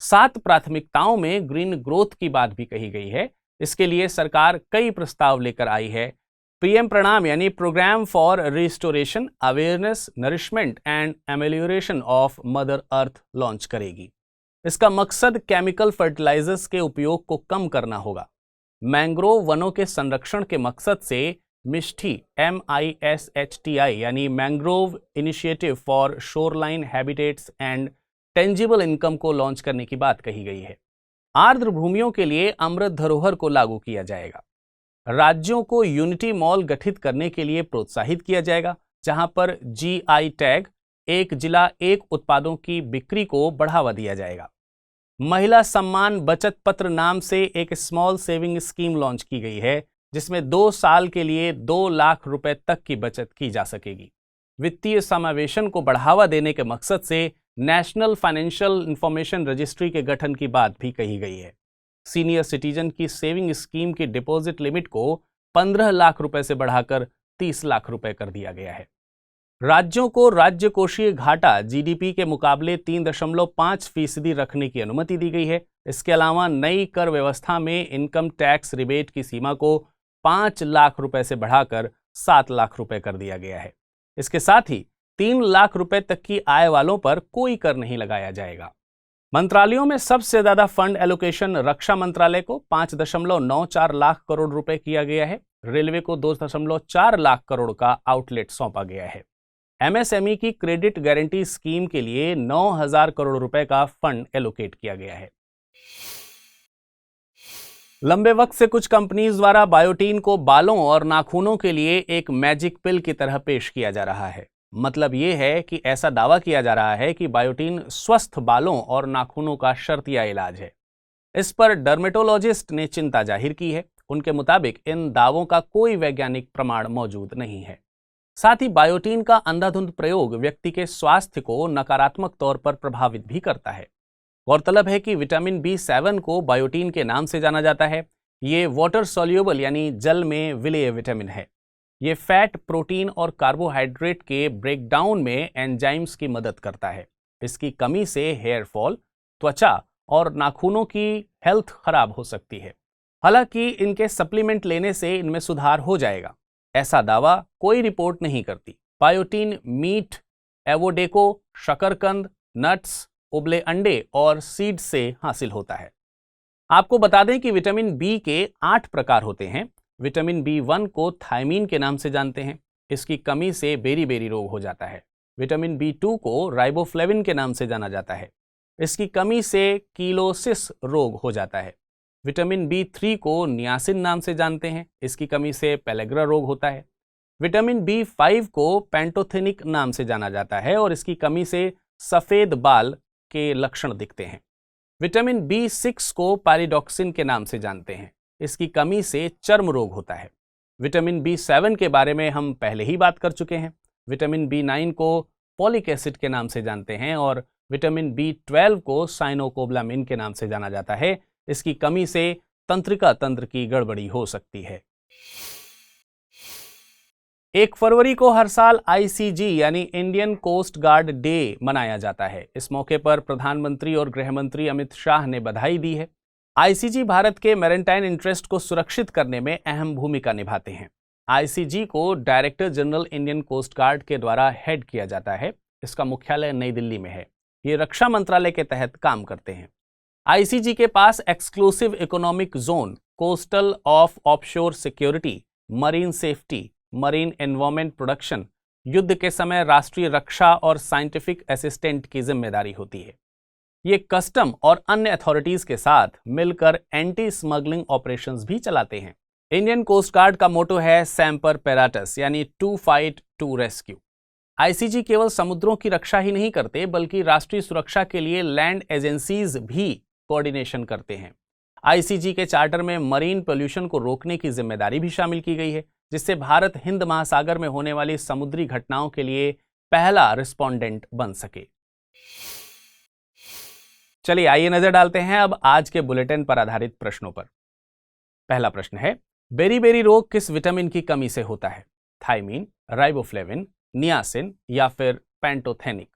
7 प्राथमिकताओं में ग्रीन ग्रोथ की बात भी कही गई है। इसके लिए सरकार कई प्रस्ताव लेकर आई है। पीएम प्रणाम यानी programme for restoration, awareness, nourishment and amelioration of mother earth launch करेगी। इसका मकसद केमिकल फर्टिलाइजर्स के उपयोग को कम करना होगा। मैंग्रोव वनों के संरक्षण के मकसद से मिष्ठी MISHTI यानी mangrove initiative for shoreline habitats and tangible income को लॉन्च करने की बात कही गई है। आर्द्र भूमियों के लिए अमृत धरोहर को लागू किया जाएगा। राज्यों को यूनिटी मॉल गठित करने के लिए प्रोत्साहित किया जाएगा, जहां पर GI टैग, एक जिला एक उत्पादों की बिक्री को बढ़ावा दिया जाएगा। महिला सम्मान बचत पत्र नाम से एक स्मॉल सेविंग स्कीम लॉन्च की गई है, जिसमें 2 साल के लिए 2 लाख रुपए तक की बचत की जा सकेगी। वित्तीय समावेशन को बढ़ावा देने के मकसद से नेशनल फाइनेंशियल इंफॉर्मेशन रजिस्ट्री के गठन की बात भी कही गई है। सीनियर सिटीजन की सेविंग स्कीम की डिपॉजिट लिमिट को 15 लाख रुपए से बढ़ाकर 30 लाख रुपए कर दिया गया है। राज्यों को राज्य कोषीय घाटा जीडीपी के मुकाबले 3.5% रखने की अनुमति दी गई है। इसके अलावा नई कर व्यवस्था में इनकम टैक्स रिबेट की सीमा को 5 लाख रुपए से बढ़ाकर 7 लाख रुपए कर दिया गया है। इसके साथ ही 3 लाख रुपए तक की आय वालों पर कोई कर नहीं लगाया जाएगा। मंत्रालयों में सबसे ज्यादा फंड एलोकेशन रक्षा मंत्रालय को 5.94 लाख करोड़ रुपए किया गया है। रेलवे को 2.4 लाख करोड़ का आउटलेट सौंपा गया है। एमएसएमई की क्रेडिट गारंटी स्कीम के लिए 9,000 करोड़ रुपए का फंड एलोकेट किया गया है। लंबे वक्त से कुछ कंपनीज द्वारा बायोटीन को बालों और नाखूनों के लिए एक मैजिक पिल की तरह पेश किया जा रहा है। मतलब यह है कि ऐसा दावा किया जा रहा है कि बायोटीन स्वस्थ बालों और नाखूनों का शर्तिया इलाज है। इस पर डर्मेटोलॉजिस्ट ने चिंता जाहिर की है। उनके मुताबिक इन दावों का कोई वैज्ञानिक प्रमाण मौजूद नहीं है। साथ ही बायोटीन का अंधाधुंध प्रयोग व्यक्ति के स्वास्थ्य को नकारात्मक तौर पर प्रभावित भी करता है। गौरतलब है कि विटामिन B7 को बायोटीन के नाम से जाना जाता है। ये वाटर सॉल्युबल यानी जल में विलेय विटामिन है। ये फैट, प्रोटीन और कार्बोहाइड्रेट के ब्रेकडाउन में एंजाइम्स की मदद करता है। इसकी कमी से हेयर फॉल, त्वचा और नाखूनों की हेल्थ खराब हो सकती है। हालांकि इनके सप्लीमेंट लेने से इनमें सुधार हो जाएगा, ऐसा दावा कोई रिपोर्ट नहीं करती। बायोटीन मीट, एवोडेको, शकरकंद, नट्स, उबले अंडे और सीड से हासिल होता है। आपको बता दें कि विटामिन बी के 8 प्रकार होते हैं। विटामिन B1 को थायमीन के नाम से जानते हैं। इसकी कमी से बेरी-बेरी रोग हो जाता है। विटामिन B2 को राइबोफ्लेविन के नाम से जाना जाता है। इसकी कमी से कीलोसिस रोग हो जाता है। विटामिन B3 को नियासिन नाम से जानते हैं। इसकी कमी से पेलेग्रा रोग होता है। विटामिन B5 को पैंटोथेनिक नाम से जाना जाता है और इसकी कमी से सफेद बाल के लक्षण दिखते हैं। विटामिन B6 को पायरिडॉक्सिन के नाम से जानते हैं। इसकी कमी से चर्म रोग होता है। विटामिन B7 के बारे में हम पहले ही बात कर चुके हैं। विटामिन B9 को पॉलिक एसिड के नाम से जानते हैं और विटामिन B12 को साइनोकोब्लामिन के नाम से जाना जाता है। इसकी कमी से तंत्रिका तंत्र की गड़बड़ी हो सकती है। 1 फरवरी को हर साल ICG यानी इंडियन कोस्ट गार्ड डे मनाया जाता है। इस मौके पर प्रधानमंत्री और गृह मंत्री अमित शाह ने बधाई दी है। ICG भारत के मैरीटाइम इंटरेस्ट को सुरक्षित करने में अहम भूमिका निभाते हैं। ICG को director general Indian coast guard के द्वारा हेड किया जाता है। इसका मुख्यालय नई दिल्ली में है। ये रक्षा मंत्रालय के तहत काम करते हैं। ICG के पास exclusive economic zone, coastal of offshore security, marine safety, marine environment production, युद्ध के समय राष्ट्रीय रक्षा और साइंटिफिक असिस्टेंट की जिम्मेदारी होती है। ये कस्टम और अन्य अथॉरिटीज के साथ मिलकर एंटी स्मगलिंग ऑपरेशंस भी चलाते हैं। इंडियन कोस्ट गार्ड का मोटो है सेम्पर पेराटस यानी to fight to rescue. ICG केवल समुद्रों की रक्षा ही नहीं करते बल्कि राष्ट्रीय सुरक्षा के लिए लैंड एजेंसीज भी कोऑर्डिनेशन करते हैं। ICG के चार्टर में मरीन पोल्यूशन को रोकने की जिम्मेदारी भी शामिल की गई है, जिससे भारत हिंद महासागर में होने वाली समुद्री घटनाओं के लिए पहला रिस्पोंडेंट बन सके। चलिए आइए नजर डालते हैं अब आज के बुलेटिन पर आधारित प्रश्नों पर। पहला प्रश्न है, बेरी-बेरी रोग किस विटामिन की कमी से होता है? थायमीन, राइबोफ्लेविन, नियासिन या फिर पैंटोथेनिक?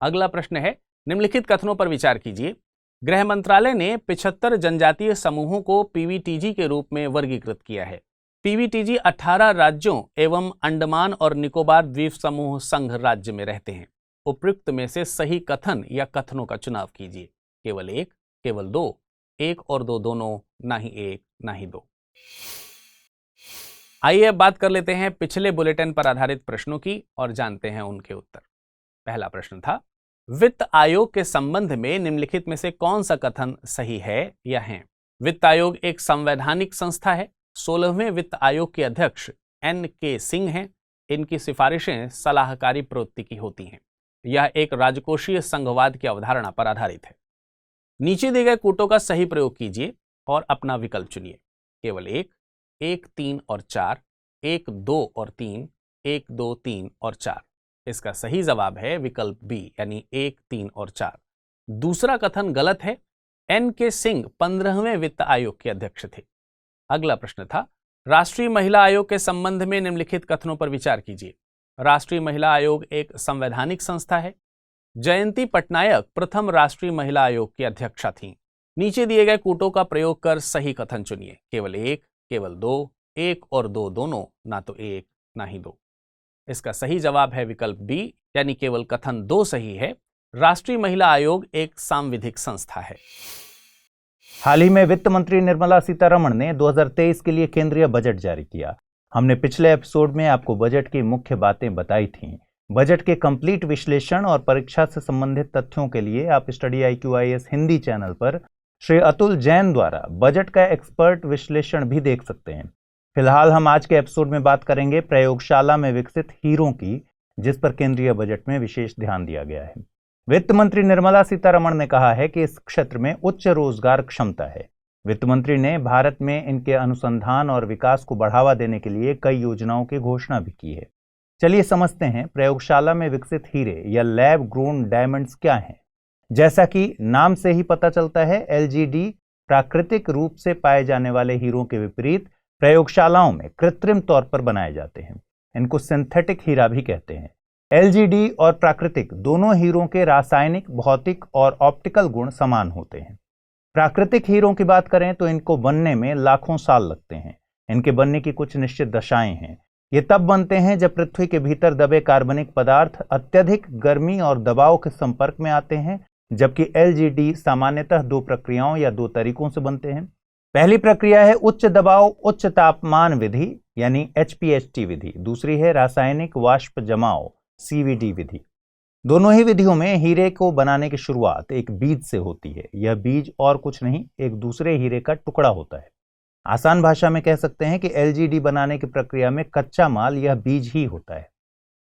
अगला प्रश्न है, निम्नलिखित कथनों पर विचार कीजिए। गृह मंत्रालय ने 75 जनजातीय समूहों को PVTG के रूप में वर्गीकृत किया है। PVTG 18 राज्यों एवं अंडमान और निकोबार द्वीप समूह संघ राज्य में रहते हैं। उपयुक्त में से सही कथन या कथनों का चुनाव कीजिए। केवल एक, केवल दो, एक और दो दोनों, ना ही एक ना ही दो। आइए अब बात कर लेते हैं पिछले बुलेटिन पर आधारित प्रश्नों की और जानते हैं उनके उत्तर। पहला प्रश्न था, वित्त आयोग के संबंध में निम्नलिखित में से कौन सा कथन सही है या है? वित्त आयोग एक संवैधानिक संस्था है। 16वें वित्त आयोग के अध्यक्ष NK सिंह हैं। इनकी सिफारिशें सलाहकारी प्रवृत्ति की होती हैं। यह एक राजकोषीय संघवाद की अवधारणा पर आधारित है। नीचे दिए गए कूटों का सही प्रयोग कीजिए और अपना विकल्प चुनिए। केवल एक, 1, 3 और 4, 1, 2 और 3, 1, 2, 3 और 4। इसका सही जवाब है विकल्प बी यानी 1, 3 और 4। दूसरा कथन गलत है। NK सिंह 15वें वित्त आयोग के अध्यक्ष थे। अगला प्रश्न था, राष्ट्रीय महिला आयोग के संबंध में निम्नलिखित कथनों पर विचार कीजिए। राष्ट्रीय महिला आयोग एक संवैधानिक संस्था है। जयंती पटनायक प्रथम राष्ट्रीय महिला आयोग की अध्यक्षा थीं। नीचे दिए गए कूटों का प्रयोग कर सही कथन चुनिए। केवल एक, केवल दो, एक और दो दोनों, ना तो एक ना ही दो। इसका सही जवाब है विकल्प बी यानी केवल कथन 2 सही है। राष्ट्रीय महिला आयोग एक सांविधिक संस्था है। हाल ही में वित्त मंत्री निर्मला सीतारमण ने 2023 के लिए केंद्रीय बजट जारी किया। हमने पिछले एपिसोड में आपको बजट की मुख्य बातें बताई थीं। बजट के कंप्लीट विश्लेषण और परीक्षा से संबंधित तथ्यों के लिए आप study IQ IAS Hindi channel पर श्री अतुल जैन द्वारा बजट का एक्सपर्ट विश्लेषण भी देख सकते हैं। फिलहाल हम आज के एपिसोड में बात करेंगे प्रयोगशाला में विकसित हीरों की, जिस पर केंद्रीय बजट में विशेष ध्यान दिया गया है। वित्त मंत्री निर्मला सीतारमण ने कहा है कि इस क्षेत्र में उच्च रोजगार क्षमता है। वित्त मंत्री ने भारत में इनके अनुसंधान और विकास को बढ़ावा देने के लिए कई योजनाओं की घोषणा भी की है। चलिए समझते हैं प्रयोगशाला में विकसित हीरे या लैब ग्रोन डायमंड्स क्या हैं। जैसा कि नाम से ही पता चलता है, LGD प्राकृतिक रूप से पाए जाने वाले हीरों के विपरीत प्रयोगशालाओं में कृत्रिम तौर पर बनाए जाते हैं। इनको सिंथेटिक हीरा भी कहते हैं। LGD और प्राकृतिक दोनों हीरों के रासायनिक, भौतिक और ऑप्टिकल गुण समान होते हैं। प्राकृतिक हीरों की बात करें तो इनको बनने में लाखों साल लगते हैं। इनके बनने की कुछ निश्चित दशाएं हैं। ये तब बनते हैं जब पृथ्वी के भीतर दबे कार्बनिक पदार्थ अत्यधिक गर्मी और दबाव के संपर्क में आते हैं, जबकि LGD सामान्यतः दो प्रक्रियाओं या दो तरीकों से बनते हैं। पहली प्रक्रिया है उच्च दबाव उच्च तापमान विधि यानी HPHT विधि। दूसरी है रासायनिक वाष्प जमाव CVD विधि। दोनों ही विधियों में हीरे को बनाने की शुरुआत एक बीज से होती है। यह बीज और कुछ नहीं, एक दूसरे हीरे का टुकड़ा होता है। आसान भाषा में कह सकते हैं कि LGD बनाने की प्रक्रिया में कच्चा माल यह बीज ही होता है।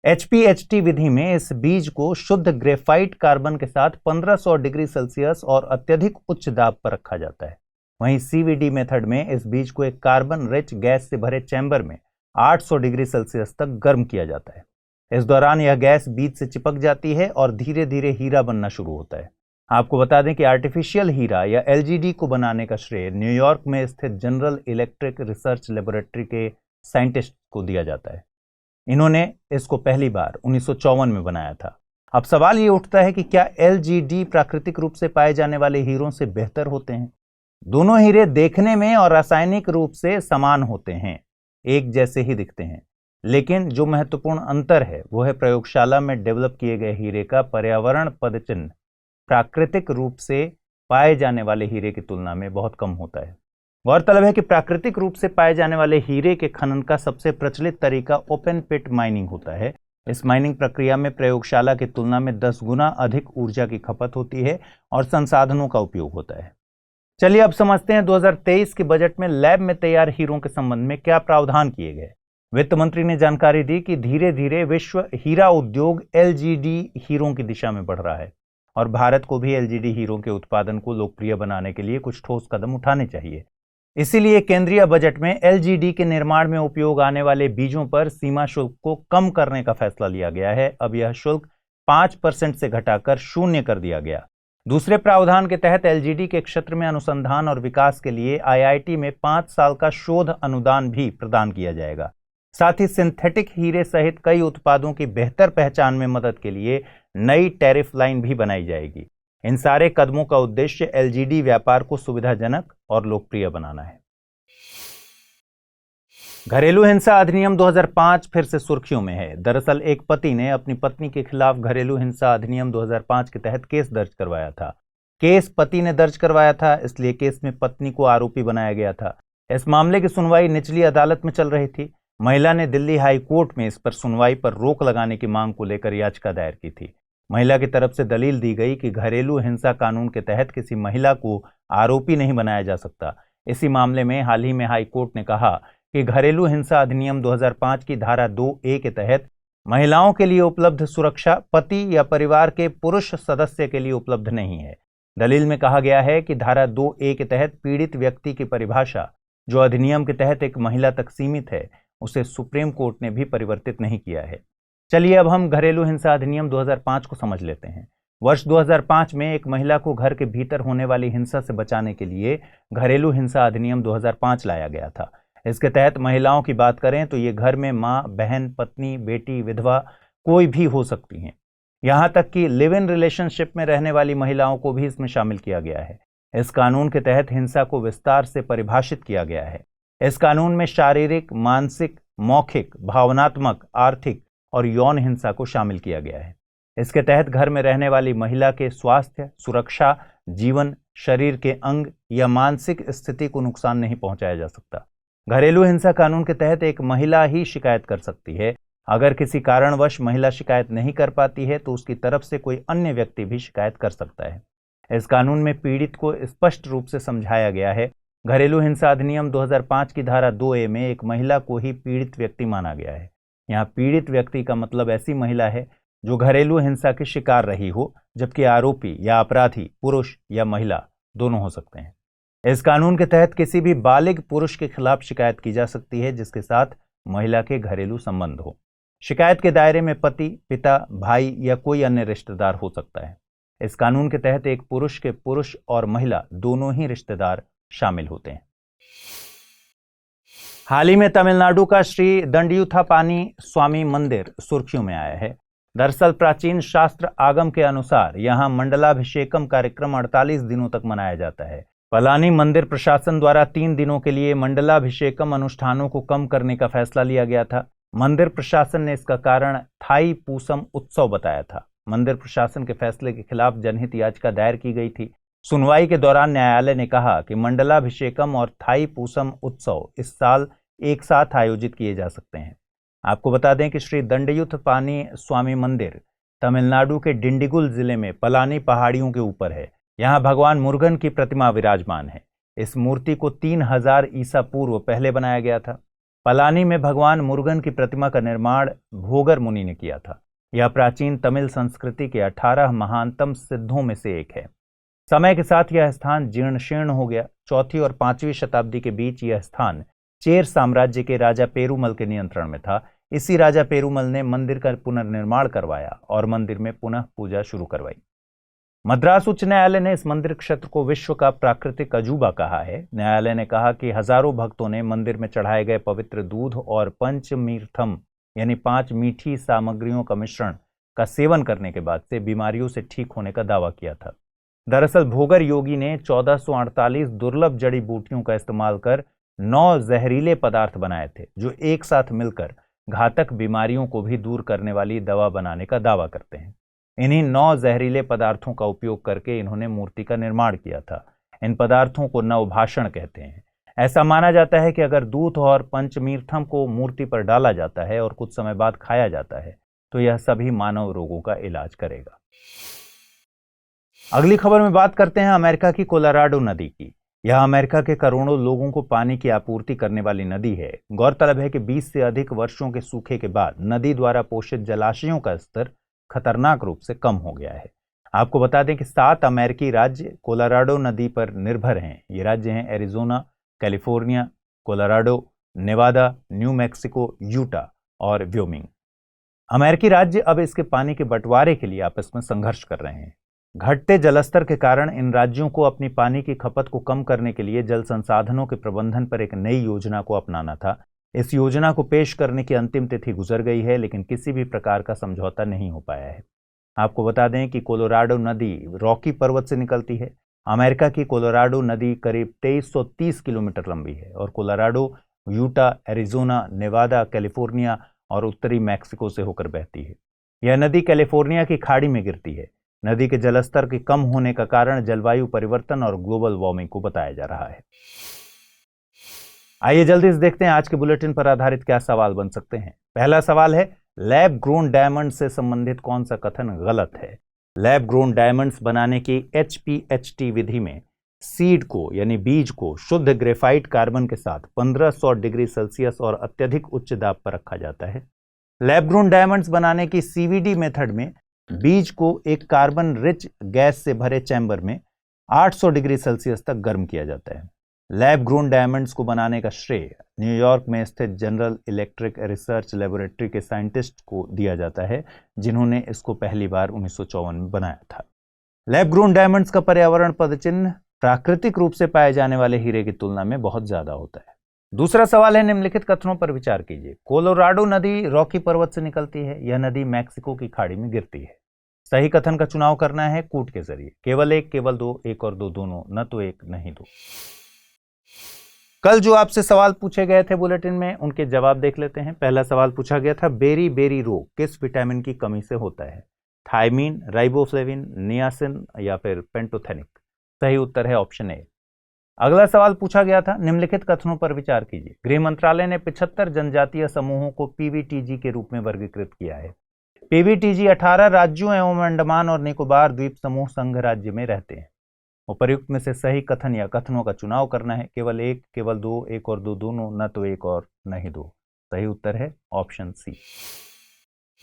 HPHT विधि में इस बीज को शुद्ध ग्रेफाइट कार्बन के साथ 1500 डिग्री सेल्सियस और अत्यधिक उच्च दाब पर रखा जाता है। वहीं CVD मेथड में इस बीज को एक कार्बन रिच गैस से भरे चैम्बर में 800 डिग्री सेल्सियस तक गर्म किया जाता है। इस दौरान यह गैस बीज से चिपक जाती है और धीरे धीरे हीरा बनना शुरू होता है। आपको बता दें कि आर्टिफिशियल हीरा या LGD को बनाने का श्रेय न्यूयॉर्क में स्थित जनरल इलेक्ट्रिक रिसर्च लेबोरेटरी के साइंटिस्ट को दिया जाता है। इन्होंने इसको पहली बार 1954 में बनाया था। अब सवाल ये उठता है कि क्या LGD प्राकृतिक रूप से पाए जाने वाले हीरों से बेहतर होते हैं? दोनों हीरे देखने में और रासायनिक रूप से समान होते हैं, एक जैसे ही दिखते हैं, लेकिन जो महत्वपूर्ण अंतर है वो है प्रयोगशाला में डेवलप किए गए हीरे का पर्यावरण पदचिह्न प्राकृतिक रूप से पाए जाने वाले हीरे की तुलना में बहुत कम होता है। गौरतलब है कि प्राकृतिक रूप से पाए जाने वाले हीरे के खनन का सबसे प्रचलित तरीका ओपन पिट माइनिंग होता है। इस माइनिंग प्रक्रिया में प्रयोगशाला की तुलना में 10 गुना अधिक ऊर्जा की खपत होती है और संसाधनों का उपयोग होता है। चलिए अब समझते हैं 2023 के बजट में लैब में तैयार हीरों के संबंध में क्या प्रावधान किए गए। वित्त मंत्री ने जानकारी दी कि धीरे धीरे विश्व हीरा उद्योग LGD हीरों की दिशा में बढ़ रहा है और भारत को भी LGD हीरों के उत्पादन को लोकप्रिय बनाने के लिए कुछ ठोस कदम उठाने चाहिए। इसीलिए केंद्रीय बजट में LGD के निर्माण में उपयोग आने वाले बीजों पर सीमा शुल्क को कम करने का फैसला लिया गया है। अब यह शुल्क 5% से घटाकर 0 कर दिया गया। दूसरे प्रावधान के तहत LGD के क्षेत्र में अनुसंधान और विकास के लिए IIT में 5 साल का शोध अनुदान भी प्रदान किया जाएगा। साथ ही सिंथेटिक हीरे सहित कई उत्पादों की बेहतर पहचान में मदद के लिए नई टैरिफ लाइन भी बनाई जाएगी। इन सारे कदमों का उद्देश्य LGD व्यापार को सुविधाजनक और लोकप्रिय बनाना है। घरेलू हिंसा अधिनियम 2005 फिर से सुर्खियों में है। दरअसल एक पति ने अपनी पत्नी के खिलाफ घरेलू हिंसा अधिनियम 2005 के तहत केस दर्ज करवाया था। केस पति ने दर्ज करवाया था, इसलिए केस में पत्नी को आरोपी बनाया गया था। इस मामले की सुनवाई निचली अदालत में चल रही थी। महिला ने दिल्ली हाई कोर्ट में इस पर सुनवाई पर रोक लगाने की मांग को लेकर याचिका दायर की थी। महिला की तरफ से दलील दी गई कि घरेलू हिंसा कानून के तहत किसी महिला को आरोपी नहीं बनाया जा सकता। इसी मामले में हाल ही में हाई कोर्ट ने कहा कि घरेलू हिंसा अधिनियम 2005 की धारा 2A के तहत महिलाओं के लिए उपलब्ध सुरक्षा पति या परिवार के पुरुष सदस्य के लिए उपलब्ध नहीं है। दलील में कहा गया है कि धारा 2A के तहत पीड़ित व्यक्ति की परिभाषा, जो अधिनियम के तहत एक महिला तक सीमित है, उसे सुप्रीम कोर्ट ने भी परिवर्तित नहीं किया है। चलिए अब हम घरेलू हिंसा अधिनियम 2005 को समझ लेते हैं। वर्ष 2005 में एक महिला को घर के भीतर होने वाली हिंसा से बचाने के लिए घरेलू हिंसा अधिनियम 2005 लाया गया था। इसके तहत महिलाओं की बात करें तो ये घर में माँ, बहन, पत्नी, बेटी, विधवा कोई भी हो सकती हैं। यहाँ तक कि लिव इन रिलेशनशिप में रहने वाली महिलाओं को भी इसमें शामिल किया गया है। इस कानून के तहत हिंसा को विस्तार से परिभाषित किया गया है। इस कानून में शारीरिक, मानसिक, मौखिक, भावनात्मक, आर्थिक और यौन हिंसा को शामिल किया गया है। इसके तहत घर में रहने वाली महिला के स्वास्थ्य, सुरक्षा, जीवन, शरीर के अंग या मानसिक स्थिति को नुकसान नहीं पहुंचाया जा सकता। घरेलू हिंसा कानून के तहत एक महिला ही शिकायत कर सकती है। अगर किसी कारणवश महिला शिकायत नहीं कर पाती है तो उसकी तरफ से कोई अन्य व्यक्ति भी शिकायत कर सकता है। इस कानून में पीड़ित को स्पष्ट रूप से समझाया गया है। घरेलू हिंसा अधिनियम 2005 की धारा 2A में एक महिला को ही पीड़ित व्यक्ति माना गया है। यहाँ पीड़ित व्यक्ति का मतलब ऐसी महिला है जो घरेलू हिंसा की शिकार रही हो, जबकि आरोपी या अपराधी पुरुष या महिला दोनों हो सकते हैं। इस कानून के तहत किसी भी बालिग पुरुष के खिलाफ शिकायत की जा सकती है जिसके साथ महिला के घरेलू संबंध हो। शिकायत के दायरे में पति, पिता, भाई या कोई अन्य रिश्तेदार हो सकता है। इस कानून के तहत एक पुरुष के पुरुष और महिला दोनों ही रिश्तेदार शामिल होते हैं। हाल ही में तमिलनाडु का श्री दंडयुथापानी स्वामी मंदिर सुर्खियों में आया है। दरअसल प्राचीन शास्त्र आगम के अनुसार यहां मंडलाभिषेकम कार्यक्रम 48 दिनों तक मनाया जाता है। पलानी मंदिर प्रशासन द्वारा 3 दिनों के लिए मंडलाभिषेकम अनुष्ठानों को कम करने का फैसला लिया गया था। मंदिर प्रशासन ने इसका कारण थाई पूसम उत्सव बताया था। मंदिर प्रशासन के फैसले के खिलाफ जनहित याचिका दायर की गई थी। सुनवाई के दौरान न्यायालय ने कहा कि मंडलाभिषेकम और थाई पूसम उत्सव इस साल एक साथ आयोजित किए जा सकते हैं। आपको बता दें कि श्री दंडयुथपानी स्वामी मंदिर तमिलनाडु के डिंडिगुल जिले में पलानी पहाड़ियों के ऊपर है। यहाँ भगवान मुरुगन की प्रतिमा विराजमान है। इस मूर्ति को 3000 ईसा पूर्व पहले बनाया गया था। पलानी में भगवान मुरुगन की प्रतिमा का निर्माण भोगर मुनि ने किया था। यह प्राचीन तमिल संस्कृति के 18 महानतम सिद्धों में से एक है। समय के साथ यह स्थान जीर्ण शीर्ण हो गया। 4वीं और 5वीं शताब्दी के बीच यह स्थान चेर साम्राज्य के राजा पेरुमल के नियंत्रण में था। इसी राजा पेरुमल ने मंदिर का पुनर्निर्माण करवाया और मंदिर में पुनः पूजा शुरू करवाई। मद्रास उच्च न्यायालय ने इस मंदिर क्षेत्र को विश्व का प्राकृतिक अजूबा कहा है। न्यायालय ने कहा कि हजारों भक्तों ने मंदिर में चढ़ाए गए पवित्र दूध और पंचमीर्थम यानी 5 मीठी सामग्रियों का मिश्रण का सेवन करने के बाद से बीमारियों से ठीक होने का दावा किया था। दरअसल भोगर योगी ने 1448 दुर्लभ जड़ी बूटियों का इस्तेमाल कर 9 जहरीले पदार्थ बनाए थे जो एक साथ मिलकर घातक बीमारियों को भी दूर करने वाली दवा बनाने का दावा करते हैं। इन्हीं 9 जहरीले पदार्थों का उपयोग करके इन्होंने मूर्ति का निर्माण किया था। इन पदार्थों को नवभाषण कहते हैं। ऐसा माना जाता है कि अगर दूध और पंचमीर्थम को मूर्ति पर डाला जाता है और कुछ समय बाद खाया जाता है तो यह सभी मानव रोगों का इलाज करेगा। अगली खबर में बात करते हैं अमेरिका की कोलोराडो नदी की। यह अमेरिका के करोड़ों लोगों को पानी की आपूर्ति करने वाली नदी है। गौरतलब है कि 20 से अधिक वर्षों के सूखे के बाद नदी द्वारा पोषित जलाशयों का स्तर खतरनाक रूप से कम हो गया है। आपको बता दें कि 7 अमेरिकी राज्य कोलोराडो नदी पर निर्भर हैं। ये राज्य हैं Arizona, California, Colorado, Nevada, New Mexico, Utah और व्योमिंग। अमेरिकी राज्य अब इसके पानी के बंटवारे के लिए आपस में संघर्ष कर रहे हैं। घटते जलस्तर के कारण इन राज्यों को अपनी पानी की खपत को कम करने के लिए जल संसाधनों के प्रबंधन पर एक नई योजना को अपनाना था। इस योजना को पेश करने की अंतिम तिथि गुजर गई है, लेकिन किसी भी प्रकार का समझौता नहीं हो पाया है। आपको बता दें कि कोलोराडो नदी रॉकी पर्वत से निकलती है। अमेरिका की कोलोराडो नदी करीब 2330 किलोमीटर लंबी है और Colorado Utah, Arizona, Nevada, California और उत्तरी मैक्सिको से होकर बहती है। यह नदी कैलिफोर्निया की खाड़ी में गिरती है। नदी के जलस्तर के कम होने का कारण जलवायु परिवर्तन और ग्लोबल वार्मिंग को बताया जा रहा है। आइए जल्दी से देखते हैं आज के बुलेटिन पर आधारित क्या सवाल बन सकते हैं। पहला सवाल है, लैब ग्रोन डायमंड से संबंधित कौन सा कथन गलत है? लैब ग्रोन डायमंड्स बनाने की HPHT विधि में सीड को यानी बीज को शुद्ध ग्रेफाइट कार्बन के साथ 1500 डिग्री सेल्सियस और अत्यधिक उच्च दाब पर रखा जाता है। लैब ग्रोन डायमंड्स बनाने की CVD मेथड में बीज को एक कार्बन रिच गैस से भरे चैम्बर में 800 डिग्री सेल्सियस तक गर्म किया जाता है। लैब ग्रोन डायमंड्स को बनाने का श्रेय न्यूयॉर्क में स्थित जनरल इलेक्ट्रिक रिसर्च लेबोरेटरी के साइंटिस्ट को दिया जाता है, जिन्होंने इसको पहली बार 1954 में बनाया था। लैब ग्रोन डायमंड्स का पर्यावरण पदचिन्ह प्राकृतिक रूप से पाए जाने वाले हीरे की तुलना में बहुत ज्यादा होता है। दूसरा सवाल है, निम्नलिखित कथनों पर विचार कीजिए। कोलोराडो नदी रॉकी पर्वत से निकलती है। यह नदी मैक्सिको की खाड़ी में गिरती है। सही कथन का चुनाव करना है कूट के जरिए। केवल 1, केवल 2, 1 और 2 दोनों, न तो 1 नहीं 2। कल जो आपसे सवाल पूछे गए थे बुलेटिन में, उनके जवाब देख लेते हैं। पहला सवाल पूछा गया था, बेरी बेरी रोग किस विटामिन की कमी से होता है? थायमीन, राइबोफ्लेविन, नियासिन या फिर पेंटोथेनिक? सही उत्तर है ऑप्शन ए। अगला सवाल पूछा गया था, निम्नलिखित कथनों पर विचार कीजिए। गृह मंत्रालय ने 75 जनजातीय समूहों को पीवीटीजी के रूप में वर्गीकृत किया है। पीवीटीजी 18 राज्यों एवं अंडमान और निकोबार द्वीप समूह संघ राज्य में रहते हैं। उपर्युक्त में से सही कथन या कथनों का चुनाव करना है। केवल एक, केवल दो, एक और दो दोनों, न तो एक और न ही दो। सही उत्तर है ऑप्शन सी।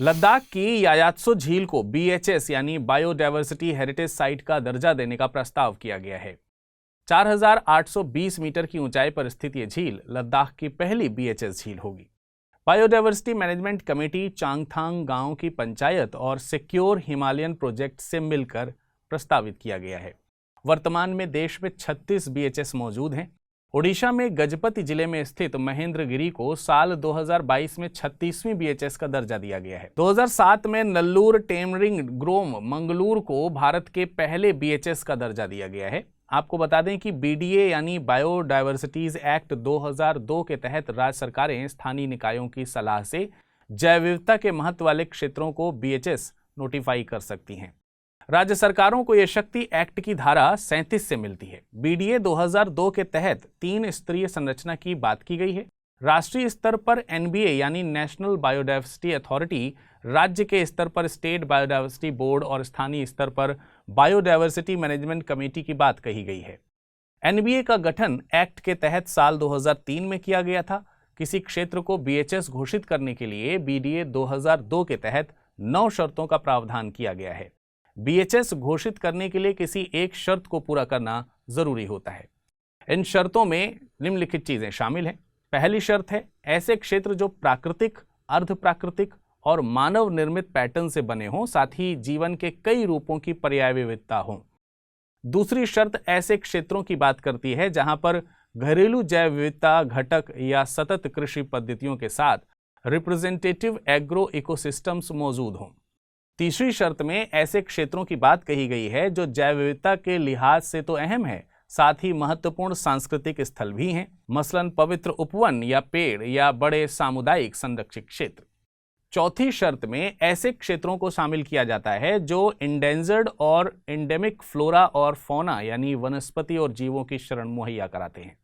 लद्दाख की यायात्सो झील को बीएचएस यानी बायोडायवर्सिटी हेरिटेज साइट का दर्जा देने का प्रस्ताव किया गया है। 4,820 मीटर की ऊंचाई पर स्थित ये झील लद्दाख की पहली बीएचएस झील होगी। बायोडायवर्सिटी मैनेजमेंट कमेटी चांगथांग गांव की पंचायत और सिक्योर हिमालयन प्रोजेक्ट से मिलकर प्रस्तावित किया गया है। वर्तमान में देश में 36 बीएचएस मौजूद हैं। ओडिशा में गजपति जिले में स्थित महेंद्रगिरी को साल 2022 में 36वीं बीएचएस का दर्जा दिया गया है। 2007 में नल्लूर टेमरिंग ग्रोम मंगलूर को भारत के पहले बीएचएस का दर्जा दिया गया है। आपको बता दें कि बीडीए यानी बायोडायवर्सिटीज एक्ट 2002 के तहत राज्य सरकारें स्थानीय निकायों की सलाह से जैव विविधता के महत्व वाले क्षेत्रों को बीएचएस नोटिफाई कर सकती हैं। राज्य सरकारों को यह शक्ति एक्ट की धारा 37 से मिलती है। बीडीए 2002 के तहत 3 स्तरीय संरचना की बात की गई है। राष्ट्रीय स्तर पर एनबीए यानी नेशनल बायोडायवर्सिटी अथॉरिटी, राज्य के स्तर पर स्टेट बायोडायवर्सिटी बोर्ड और स्थानीय स्तर पर बायोडायवर्सिटी मैनेजमेंट कमेटी की बात कही गई है। एनबीए का गठन एक्ट के तहत साल 2003 में किया गया था। किसी क्षेत्र को बीएचएस घोषित करने के लिए बीडीए 2002 के तहत 9 शर्तों का प्रावधान किया गया है। बीएचएस घोषित करने के लिए किसी एक शर्त को पूरा करना जरूरी होता है। इन शर्तों में निम्नलिखित चीजें शामिल हैं। पहली शर्त है ऐसे क्षेत्र जो प्राकृतिक, अर्ध प्राकृतिक और मानव निर्मित पैटर्न से बने हों, साथ ही जीवन के कई रूपों की पर्याय विविधता हो। दूसरी शर्त ऐसे क्षेत्रों की बात करती है जहां पर घरेलू जैव विविधता घटक या सतत कृषि पद्धतियों के साथ रिप्रेजेंटेटिव एग्रो इकोसिस्टम्स मौजूद हों। तीसरी शर्त में ऐसे क्षेत्रों की बात कही गई है जो जैव विविधता के लिहाज से तो अहम है, साथ ही महत्वपूर्ण सांस्कृतिक स्थल भी हैं, मसलन पवित्र उपवन या पेड़ या बड़े सामुदायिक संरक्षित क्षेत्र। चौथी शर्त में ऐसे क्षेत्रों को शामिल किया जाता है जो इंडेंजर्ड और एंडेमिक फ्लोरा और फौना यानी वनस्पति और जीवों की शरण मुहैया कराते हैं।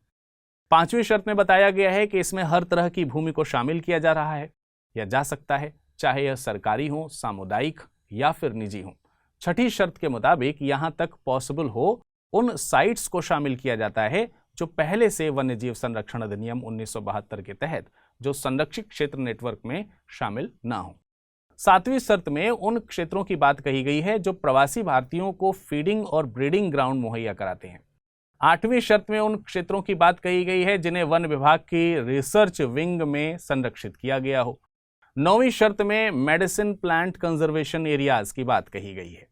पांचवी शर्त में बताया गया है कि इसमें हर तरह की भूमि को शामिल किया जा रहा है या जा सकता है, चाहे यह सरकारी हो, सामुदायिक या फिर निजी हो। छठी शर्त के मुताबिक यहां तक पॉसिबल हो उन साइट्स को शामिल किया जाता है जो पहले से वन्यजीव संरक्षण अधिनियम 1972 के तहत जो संरक्षित क्षेत्र नेटवर्क में शामिल ना हो। सातवीं शर्त में उन क्षेत्रों की बात कही गई है जो प्रवासी भारतीयों को फीडिंग और ब्रीडिंग ग्राउंड मुहैया कराते हैं। आठवीं शर्त में उन क्षेत्रों की बात कही गई है जिन्हें वन विभाग की रिसर्च विंग में संरक्षित किया गया हो। नौवीं शर्त में मेडिसिन प्लांट कंजर्वेशन एरियाज की बात कही गई है।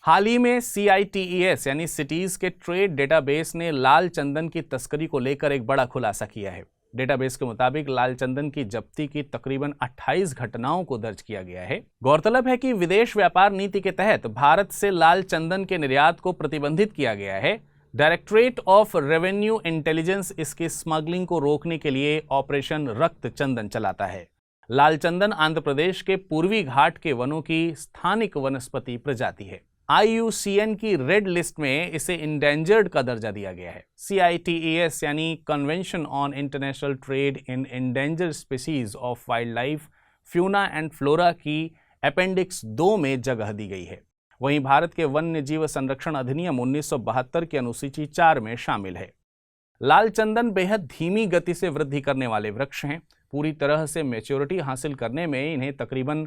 हाल ही में CITES यानी सिटीज के ट्रेड डेटाबेस ने लाल चंदन की तस्करी को लेकर एक बड़ा खुलासा किया है। डेटाबेस के मुताबिक लाल चंदन की जब्ती की तकरीबन 28 घटनाओं को दर्ज किया गया है। गौरतलब है कि विदेश व्यापार नीति के तहत भारत से लाल चंदन के निर्यात को प्रतिबंधित किया गया है। डायरेक्टरेट ऑफ रेवेन्यू इंटेलिजेंस इसकी स्मगलिंग को रोकने के लिए ऑपरेशन रक्त चंदन चलाता है। लाल चंदन आंध्र प्रदेश के पूर्वी घाट के वनों की स्थानिक वनस्पति प्रजाति है। IUCN की रेड लिस्ट में इसे इंडेंजर्ड का दर्जा दिया गया है। CITES यानी convention on international trade in endangered species of wild life, fauna and flora की अपेंडिक्स 2 में जगह दी गई है। वहीं भारत के वन्य जीव संरक्षण अधिनियम 1972 की अनुसूची 4 में शामिल है। लाल चंदन बेहद धीमी गति से वृद्धि करने वाले वृक्ष हैं। पूरी तरह से मैच्योरिटी हासिल करने में इन्हें तकरीबन